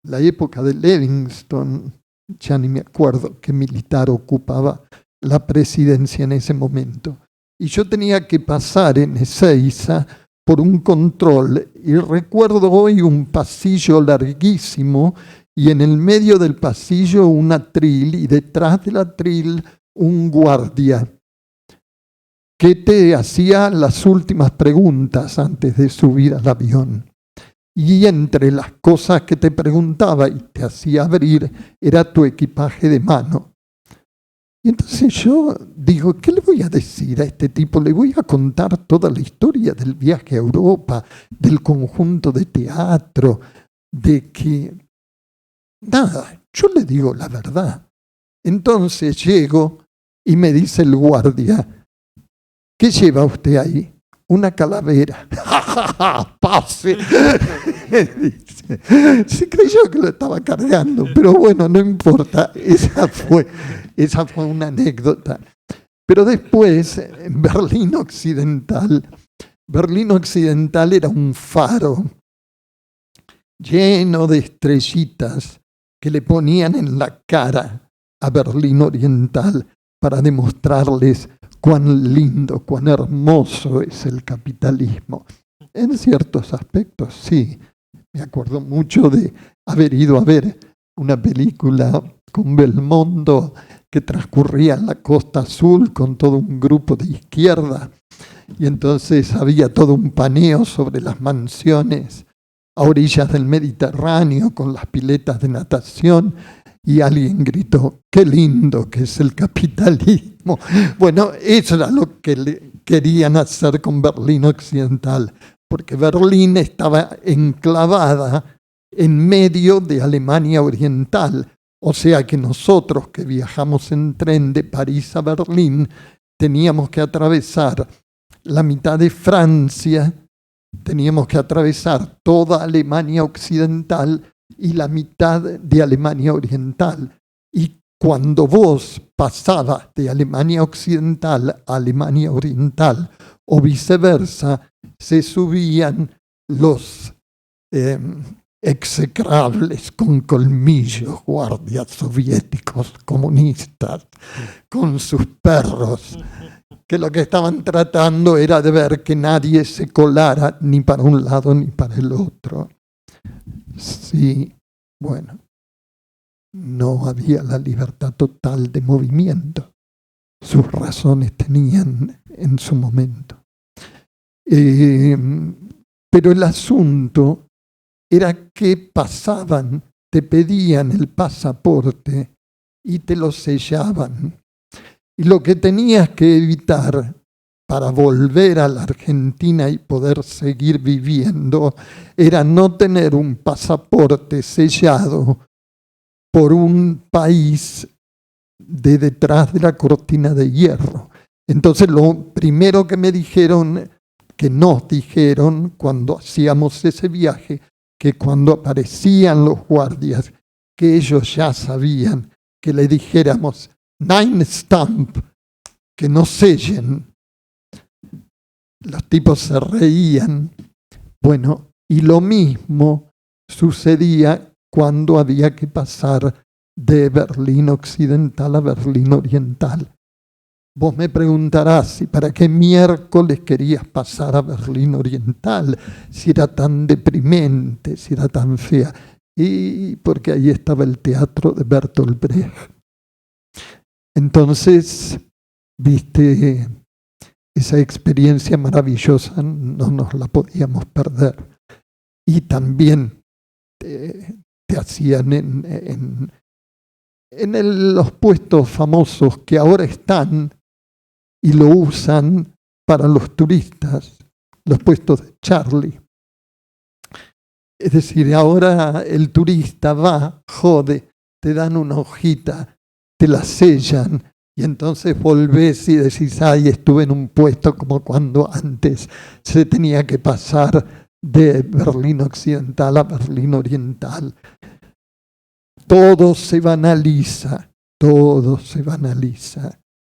la época de Livingston, ya ni me acuerdo qué militar ocupaba la presidencia en ese momento. Y yo tenía que pasar en Ezeiza por un control. Y recuerdo hoy un pasillo larguísimo y en el medio del pasillo un atril y detrás del atril un guardia que te hacía las últimas preguntas antes de subir al avión. Y entre las cosas que te preguntaba y te hacía abrir era tu equipaje de mano. Y entonces yo digo, ¿qué le voy a decir a este tipo? Le voy a contar toda la historia del viaje a Europa, del conjunto de teatro, de que... Nada, yo le digo la verdad. Entonces llego y me dice el guardia, ¿qué lleva usted ahí? Una calavera. ¡Pase! Se creyó que lo estaba cargando, pero bueno, no importa. Esa fue una anécdota. Pero después, en Berlín Occidental era un faro lleno de estrellitas que le ponían en la cara a Berlín Oriental para demostrarles cuán lindo, cuán hermoso es el capitalismo. En ciertos aspectos, sí. Me acuerdo mucho de haber ido a ver una película con Belmondo que transcurría en la Costa Azul con todo un grupo de izquierda. Y entonces había todo un paneo sobre las mansiones a orillas del Mediterráneo con las piletas de natación. Y alguien gritó, ¡qué lindo que es el capitalismo! Bueno, eso era lo que querían hacer con Berlín Occidental, porque Berlín estaba enclavada en medio de Alemania Oriental. O sea que nosotros que viajamos en tren de París a Berlín, teníamos que atravesar la mitad de Francia, teníamos que atravesar toda Alemania Occidental y la mitad de Alemania Oriental. Y cuando vos pasabas de Alemania Occidental a Alemania Oriental o viceversa, se subían los execrables con colmillos guardias soviéticos comunistas con sus perros, que lo que estaban tratando era de ver que nadie se colara ni para un lado ni para el otro. Sí, bueno, no había la libertad total de movimiento. Sus razones tenían en su momento. Pero el asunto era que pasaban, te pedían el pasaporte y te lo sellaban. Y lo que tenías que evitar para volver a la Argentina y poder seguir viviendo era no tener un pasaporte sellado por un país de detrás de la cortina de hierro. Entonces lo primero que me dijeron, que nos dijeron cuando hacíamos ese viaje, que cuando aparecían los guardias, que ellos ya sabían que le dijéramos Nein Stamp, que no sellen. Los tipos se reían. Bueno, y lo mismo sucedía cuando había que pasar de Berlín Occidental a Berlín Oriental. Vos me preguntarás, ¿y para qué miércoles querías pasar a Berlín Oriental? Si era tan deprimente, si era tan fea. Y porque ahí estaba el teatro de Bertolt Brecht. Entonces, viste, esa experiencia maravillosa no nos la podíamos perder. Y también te hacían en los puestos famosos que ahora están y lo usan para los turistas, los puestos de Charlie. Es decir, ahora el turista va, jode, te dan una hojita te la sellan. Y entonces volvés y decís, ay, estuve en un puesto como cuando antes se tenía que pasar de Berlín Occidental a Berlín Oriental. Todo se banaliza,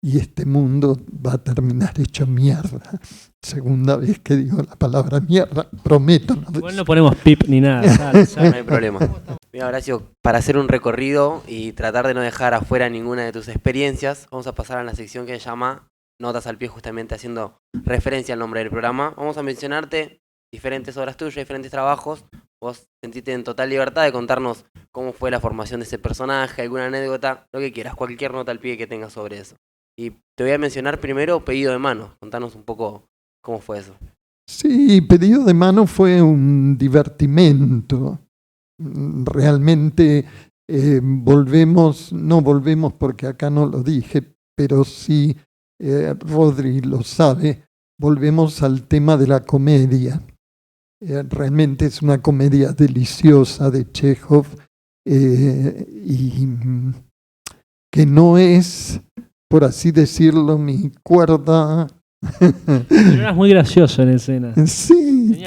y este mundo va a terminar hecho mierda. Segunda vez que digo la palabra mierda, prometo. Igual no ponemos pip ni nada. No hay problema. Mira, Horacio, para hacer un recorrido y tratar de no dejar afuera ninguna de tus experiencias, vamos a pasar a la sección que se llama Notas al Pie, justamente haciendo referencia al nombre del programa. Vamos a mencionarte diferentes obras tuyas, diferentes trabajos. Vos sentiste en total libertad de contarnos cómo fue la formación de ese personaje, alguna anécdota, lo que quieras, cualquier nota al pie que tengas sobre eso. Y te voy a mencionar primero Pedido de Mano. Contanos un poco cómo fue eso. Sí, Pedido de Mano fue un divertimento. Realmente no volvemos porque acá no lo dije, pero sí, Rodri lo sabe, volvemos al tema de la comedia. Realmente es una comedia deliciosa de Chekhov y que no es, por así decirlo, mi cuerda. Eras muy gracioso en escena. Sí,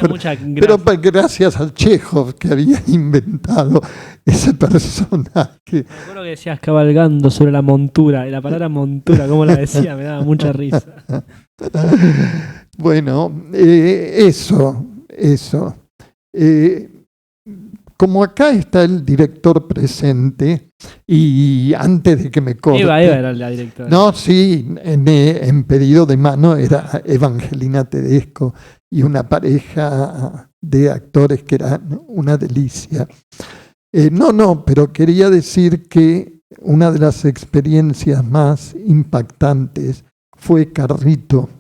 pero gracias al Chekhov que había inventado ese personaje. Me acuerdo que decías cabalgando sobre la montura, y la palabra montura, como la decía, me daba mucha risa. Bueno, eso. Como acá está el director presente, y antes de que me corte... Eva era la directora. No, sí, en Pedido de Mano era Evangelina Tedesco y una pareja de actores que eran una delicia. Pero quería decir que una de las experiencias más impactantes fue Carrito,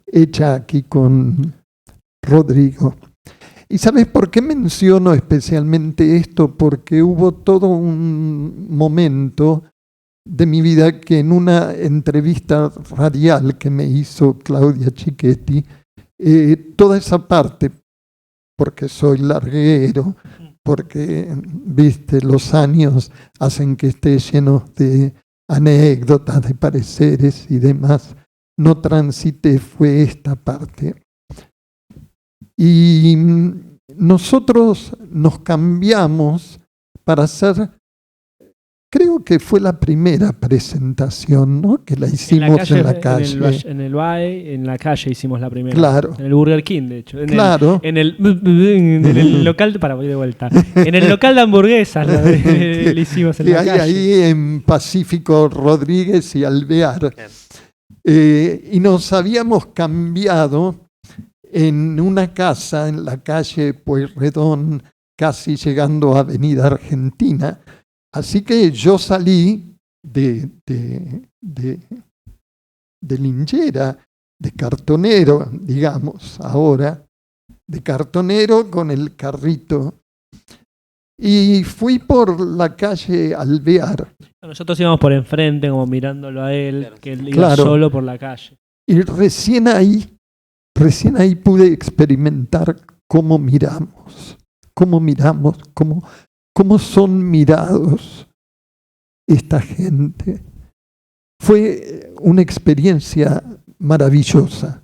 hecha aquí con Rodrigo. ¿Y sabes por qué menciono especialmente esto? Porque hubo todo un momento de mi vida que en una entrevista radial que me hizo Claudia Chichetti, toda esa parte, porque soy larguero, porque, viste, los años hacen que esté lleno de anécdotas, de pareceres y demás, no transité, fue esta parte. Y nosotros nos cambiamos para hacer, creo que fue la primera presentación, ¿no? Que la hicimos en la calle. En el BAE, en la calle hicimos la primera. Claro. En el Burger King, de hecho. En el local, para voy de vuelta. En el local de hamburguesas le hicimos en la calle. Ahí en Pacífico Rodríguez y Alvear. Y nos habíamos cambiado en una casa en la calle Pueyrredón, casi llegando a Avenida Argentina. Así que yo salí de linchera, de cartonero, digamos, ahora, de cartonero con el carrito. Y fui por la calle Alvear. Nosotros íbamos por enfrente, como mirándolo a él, que él iba Claro. solo por la calle. Y recién ahí pude experimentar cómo miramos, cómo son mirados esta gente. Fue una experiencia maravillosa,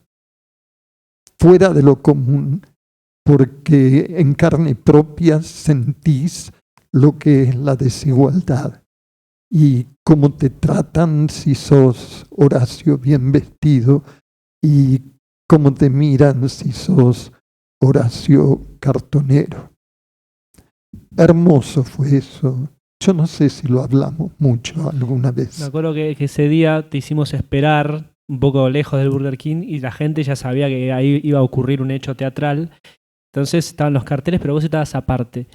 fuera de lo común, porque en carne propia sentís lo que es la desigualdad y cómo te tratan si sos Horacio bien vestido y cómo te miran si sos Horacio cartonero. Hermoso fue eso. Yo no sé si lo hablamos mucho alguna vez. Me acuerdo que ese día te hicimos esperar un poco lejos del Burger King y la gente ya sabía que ahí iba a ocurrir un hecho teatral. Entonces estaban los carteles, pero vos estabas aparte.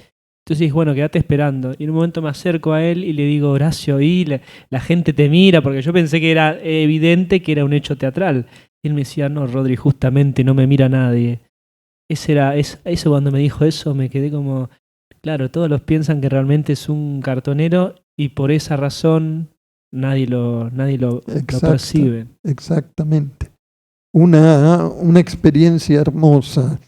Entonces dije, bueno, quédate esperando. Y en un momento me acerco a él y le digo, Horacio, y la gente te mira, porque yo pensé que era evidente que era un hecho teatral. Y él me decía, no, Rodri, justamente no me mira nadie. Eso cuando me dijo eso me quedé como, claro, todos los piensan que realmente es un cartonero y por esa razón nadie lo percibe. Exactamente. Una experiencia hermosa,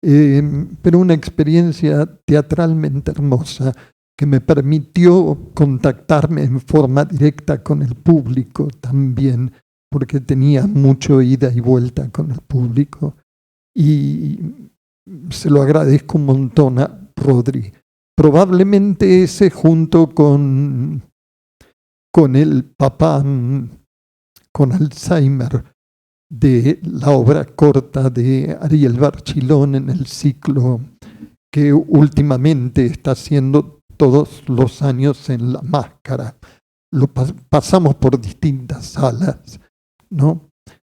pero una experiencia teatralmente hermosa. que me permitió contactarme en forma directa con el público también, porque tenía mucho ida y vuelta con el público. Y se lo agradezco un montón a Rodri. Probablemente ese, junto con el papá con Alzheimer, de la obra corta de Ariel Barchilón en el ciclo que últimamente está haciendo todos los años en La Máscara. Lo pasamos por distintas salas, ¿no?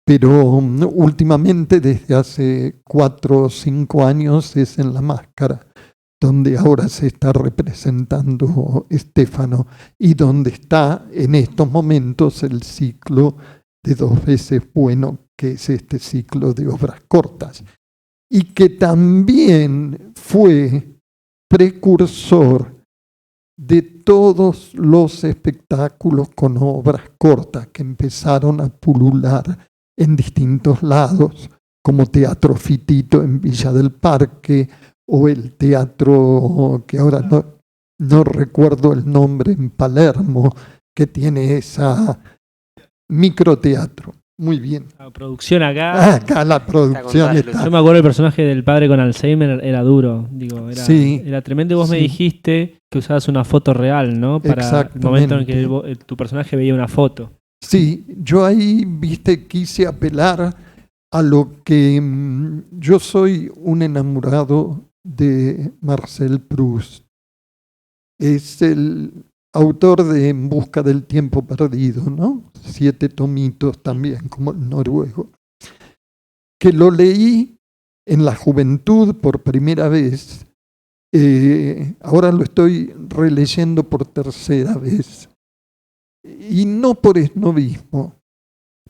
Pero últimamente, desde hace 4 o 5 años, es en La Máscara, donde ahora se está representando Stefano y donde está en estos momentos el ciclo de 2 veces bueno, que es este ciclo de obras cortas, y que también fue precursor de todos los espectáculos con obras cortas que empezaron a pulular en distintos lados, como Teatro Fitito en Villa del Parque, o el teatro que ahora no recuerdo el nombre, en Palermo, que tiene esa microteatro. Muy bien. La producción acá. Acá la producción está. Yo me acuerdo el personaje del padre con Alzheimer, era duro, digo, Sí, era tremendo. Y vos me sí. dijiste que usabas una foto real, ¿no? Para el momento en que tu personaje veía una foto. Sí, yo ahí, quise apelar a lo que yo soy un enamorado de Marcel Proust. Es el autor de En busca del tiempo perdido, ¿no? 7 tomitos también, como el noruego. Que lo leí en la juventud por primera vez. Ahora lo estoy releyendo por tercera vez. Y no por esnovismo,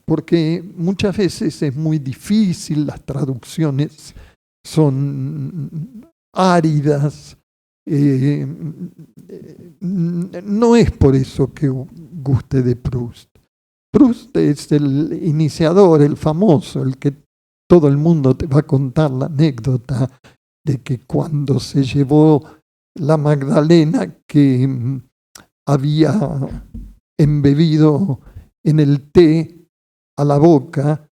porque muchas veces es muy difícil, las traducciones son áridas. No es por eso que guste de Proust. Proust es el iniciador, el famoso, el que todo el mundo te va a contar la anécdota de que cuando se llevó la Magdalena que había embebido en el té a la boca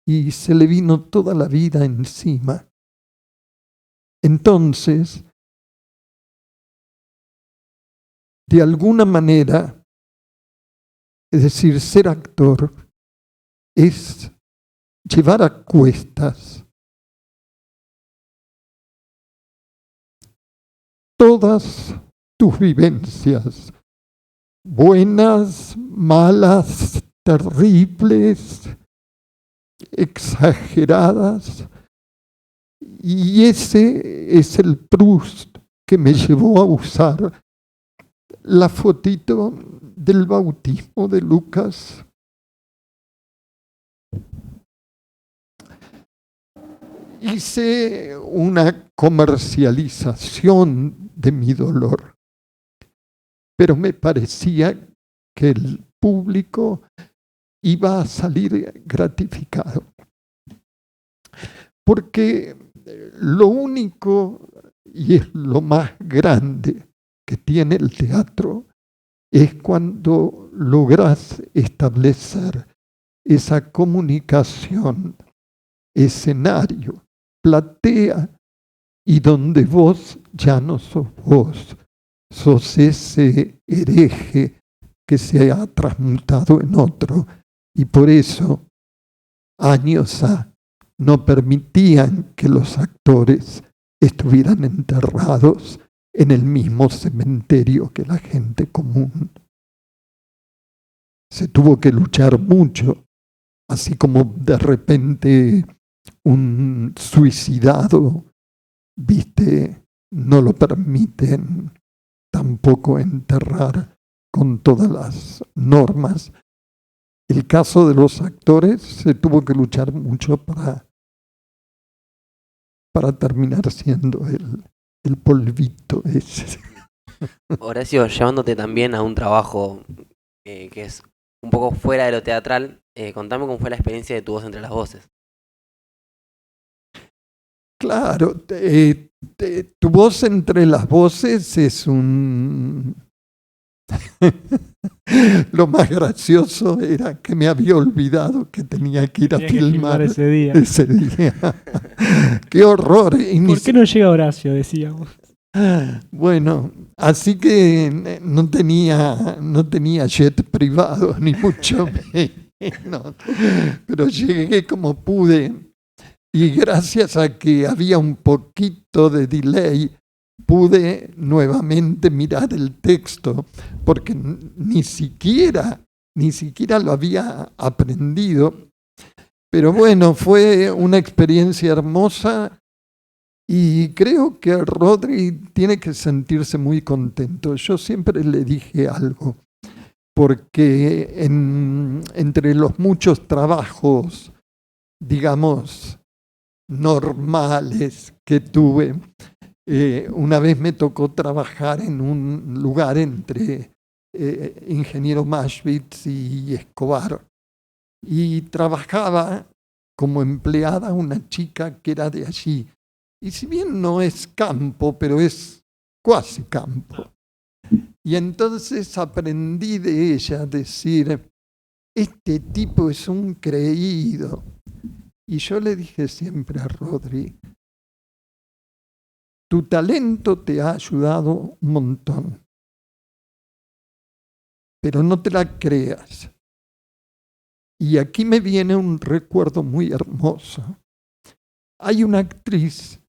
y se le vino toda la vida encima. Entonces, de alguna manera, es decir, ser actor es llevar a cuestas todas tus vivencias, buenas, malas, terribles, exageradas. Y ese es el Proust que me llevó a usar la fotito del bautismo de Lucas. Hice una comercialización de mi dolor, pero me parecía que el público iba a salir gratificado. Porque lo único, y es lo más grande que tiene el teatro, es cuando logras establecer esa comunicación, escenario, platea, y donde vos ya no sos vos, sos ese hereje que se ha transmutado en otro, y por eso años no permitían que los actores estuvieran enterrados en el mismo cementerio que la gente común. Se tuvo que luchar mucho, así como de repente un suicidado, no lo permiten tampoco enterrar con todas las normas. El caso de los actores se tuvo que luchar mucho para terminar siendo el polvito ese. Horacio, llevándote también a un trabajo que es un poco fuera de lo teatral, contame cómo fue la experiencia de Tu voz entre las voces. Claro, tu voz entre las voces es un... Lo más gracioso era que me había olvidado que tenía que ir a filmar ese día. ¡Qué horror! ¿Por qué no llega Horacio? Decíamos. Bueno, así que no tenía jet privado, ni mucho menos. Pero llegué como pude. Y gracias a que había un poquito de delay, pude nuevamente mirar el texto, porque ni siquiera lo había aprendido. Pero bueno, fue una experiencia hermosa y creo que Rodri tiene que sentirse muy contento. Yo siempre le dije algo, porque entre los muchos trabajos, digamos, normales que tuve, una vez me tocó trabajar en un lugar entre Ingeniero Maschwitz y Escobar, y trabajaba como empleada una chica que era de allí, y si bien no es campo, pero es cuasi campo. Y entonces aprendí de ella a decir, este tipo es un creído. Y yo le dije siempre a Rodri, tu talento te ha ayudado un montón, pero no te la creas. Y aquí me viene un recuerdo muy hermoso. Había una actriz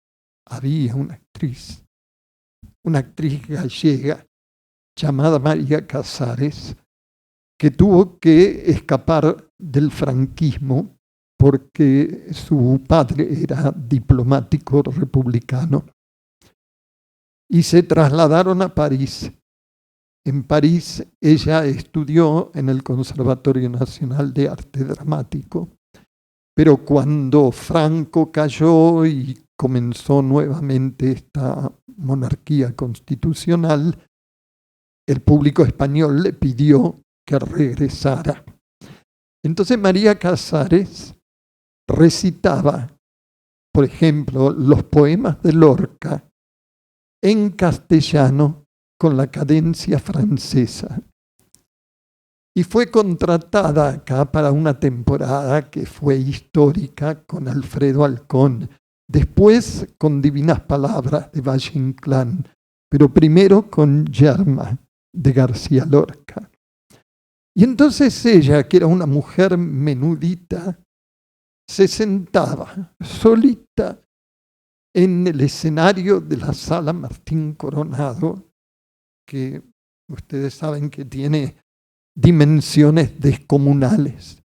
gallega llamada María Casares, que tuvo que escapar del franquismo porque su padre era diplomático republicano. Y se trasladaron a París. En París ella estudió en el Conservatorio Nacional de Arte Dramático, pero cuando Franco cayó y comenzó nuevamente esta monarquía constitucional, el público español le pidió que regresara. Entonces María Casares recitaba, por ejemplo, los poemas de Lorca en castellano con la cadencia francesa. Y fue contratada acá para una temporada que fue histórica con Alfredo Alcón, después con Divinas Palabras de Valle Inclán, pero primero con Yerma de García Lorca. Y entonces ella, que era una mujer menudita, se sentaba solita en el escenario de la Sala Martín Coronado, que ustedes saben que tiene dimensiones descomunales.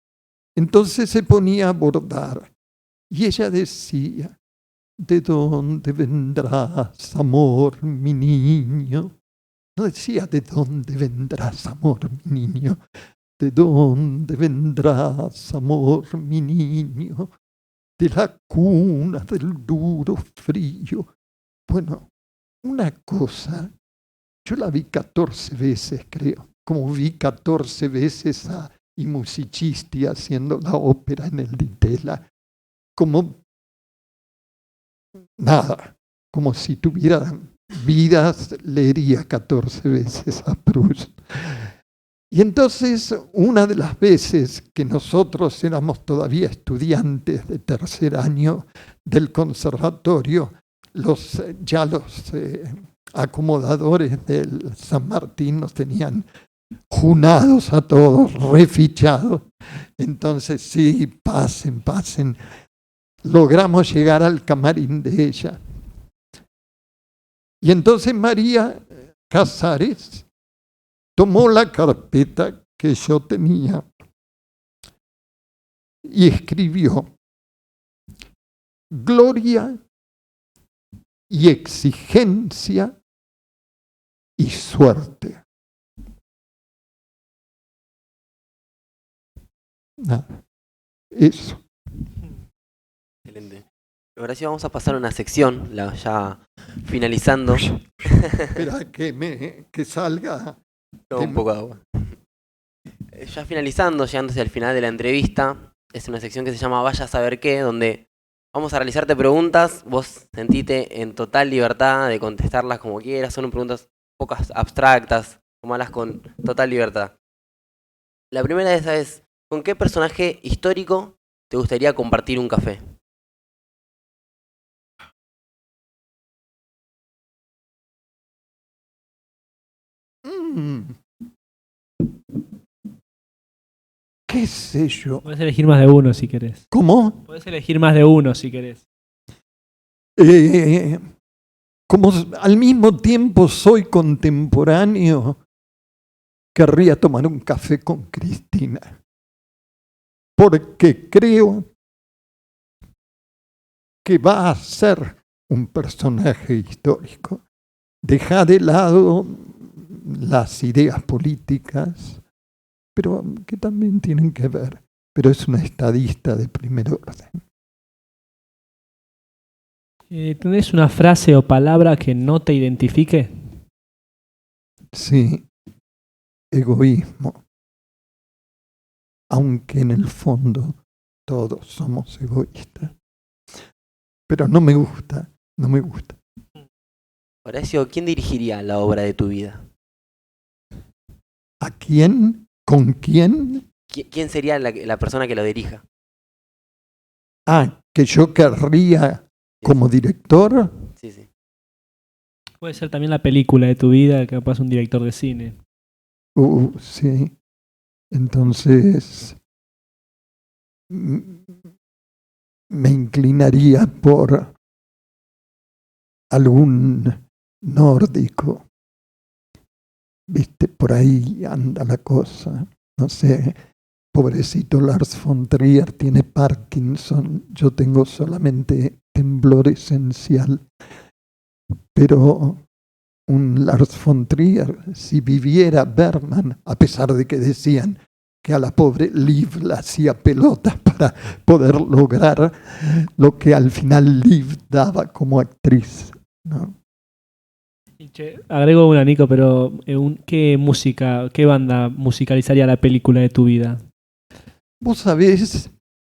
Entonces se ponía a bordar y ella decía, ¿de dónde vendrás, amor, mi niño? No decía, ¿de dónde vendrás, amor, mi niño? ¿De dónde vendrás, amor, mi niño? De la cuna del duro frío. Bueno, una cosa, yo la vi 14 veces, creo, como vi 14 veces a I Musicisti haciendo la ópera en el Di Tella, como nada, como si tuviera vidas, leería 14 veces a Proust. Y entonces, una de las veces que nosotros éramos todavía estudiantes de tercer año del conservatorio, los acomodadores del San Martín nos tenían junados a todos, refichados. Entonces, sí, pasen. Logramos llegar al camarín de ella. Y entonces María Casares tomó la carpeta que yo tenía y escribió gloria y exigencia y suerte. Nada, eso. Excelente. Ahora sí vamos a pasar a una sección, ya finalizando. Espera que salga. Un poco de agua. Ya finalizando, llegándose al final de la entrevista, es una sección que se llama Vaya a saber qué, donde Vamos a realizarte preguntas, vos sentite en total libertad de contestarlas como quieras, son preguntas pocas abstractas, tomalas con total libertad. La primera de esas es, ¿con qué personaje histórico te gustaría compartir un café? Mm, ¿Qué sé yo? Podés elegir más de uno si querés. ¿Cómo? Podés elegir más de uno si querés. Eh, Como al mismo tiempo soy contemporáneo, querría tomar un café con Cristina, porque creo que va a ser un personaje histórico. Deja de lado las ideas políticas, pero que también tienen que ver, pero es una estadista de primer orden. ¿Tenés una frase o palabra que no te identifique? Sí, egoísmo. Aunque en el fondo todos somos egoístas. Pero no me gusta, no me gusta. Horacio, ¿quién dirigiría la obra de tu vida? ¿A quién? ¿Con quién? ¿Quién sería la persona que lo dirija? Ah, que yo querría como director. Sí, sí. Puede ser también la película de tu vida, capaz un director de cine. Sí. Entonces me inclinaría por algún nórdico. Viste, por ahí anda la cosa. No sé, pobrecito Lars von Trier tiene Parkinson. Yo tengo solamente temblor esencial. Pero un Lars von Trier, si viviera Bergman, a pesar de que decían que a la pobre Liv la hacía pelotas para poder lograr lo que al final Liv daba como actriz, ¿no? Y che, agrego una, Nico, pero ¿qué música, qué banda musicalizaría la película de tu vida? Vos sabés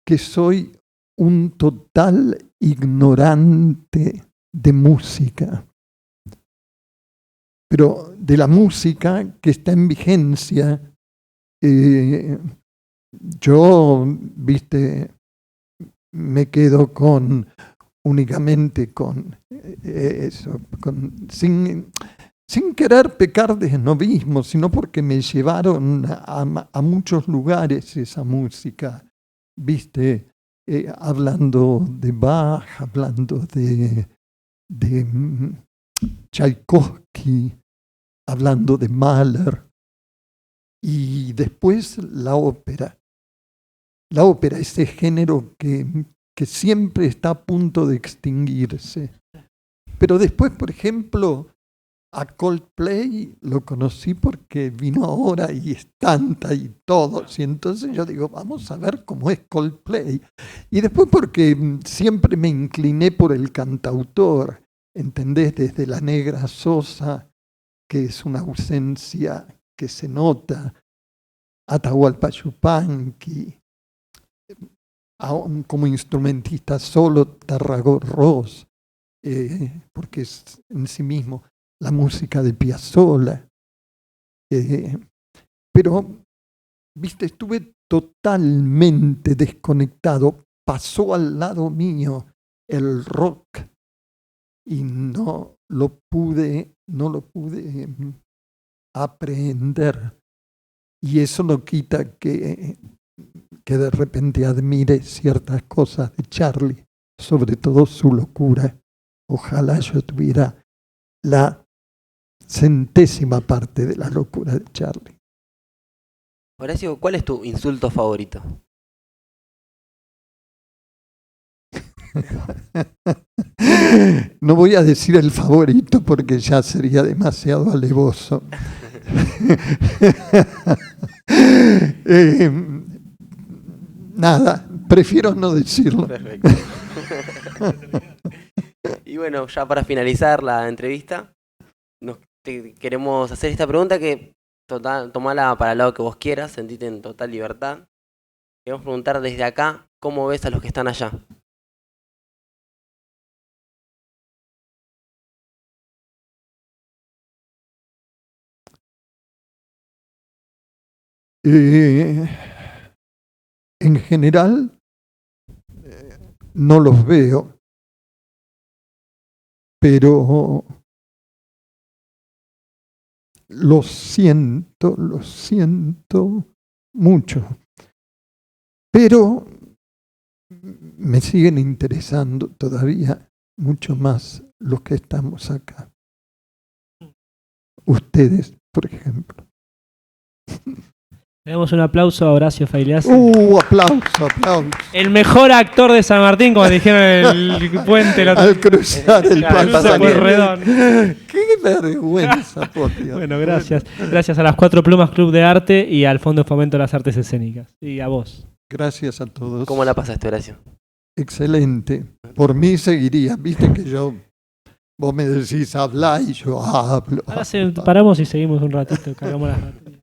que soy un total ignorante de música, pero de la música que está en vigencia. Yo, viste, me quedo únicamente con eso, sin querer pecar de esnovismo, sino porque me llevaron a muchos lugares esa música, viste, hablando de Bach, hablando de Tchaikovsky, hablando de Mahler, y después la ópera. La ópera, ese género que siempre está a punto de extinguirse. Pero después, por ejemplo, a Coldplay lo conocí porque vino ahora y es tanta y todos. Y entonces yo digo, vamos a ver cómo es Coldplay. Y después porque siempre me incliné por el cantautor, ¿entendés? Desde La Negra Sosa, que es una ausencia que se nota, Atahualpa Yupanqui, como instrumentista solo Tarragorros, porque es en sí mismo la música de Piazzolla. Pero, viste, estuve totalmente desconectado. Pasó al lado mío el rock y no lo pude aprehender. Y eso no quita que de repente admire ciertas cosas de Charlie, sobre todo su locura. Ojalá yo tuviera la 100ª parte de la locura de Charlie. Horacio, ¿cuál es tu insulto favorito? No voy a decir el favorito porque ya sería demasiado alevoso. Nada, prefiero no decirlo. Perfecto. Y bueno, ya para finalizar la entrevista, queremos hacer esta pregunta que tomala para el lado que vos quieras, sentite en total libertad. Queremos preguntar desde acá, ¿cómo ves a los que están allá? En general, no los veo, pero los siento mucho. Pero me siguen interesando todavía mucho más los que estamos acá. Ustedes, por ejemplo. Le damos un aplauso a Horacio Faileazzi. Aplauso. El mejor actor de San Martín, como dijeron en el puente. Al cruzar el Pueyrredón. ¡Qué vergüenza, por Dios! Bueno, gracias. Gracias a las Cuatro Plumas Club de Arte y al Fondo de Fomento de las Artes Escénicas. Y a vos. Gracias a todos. ¿Cómo la pasaste, Horacio? Excelente. Por mí seguiría. Viste que vos me decís hablar y yo hablo. Ahora paramos y seguimos un ratito. Cargamos las baterías.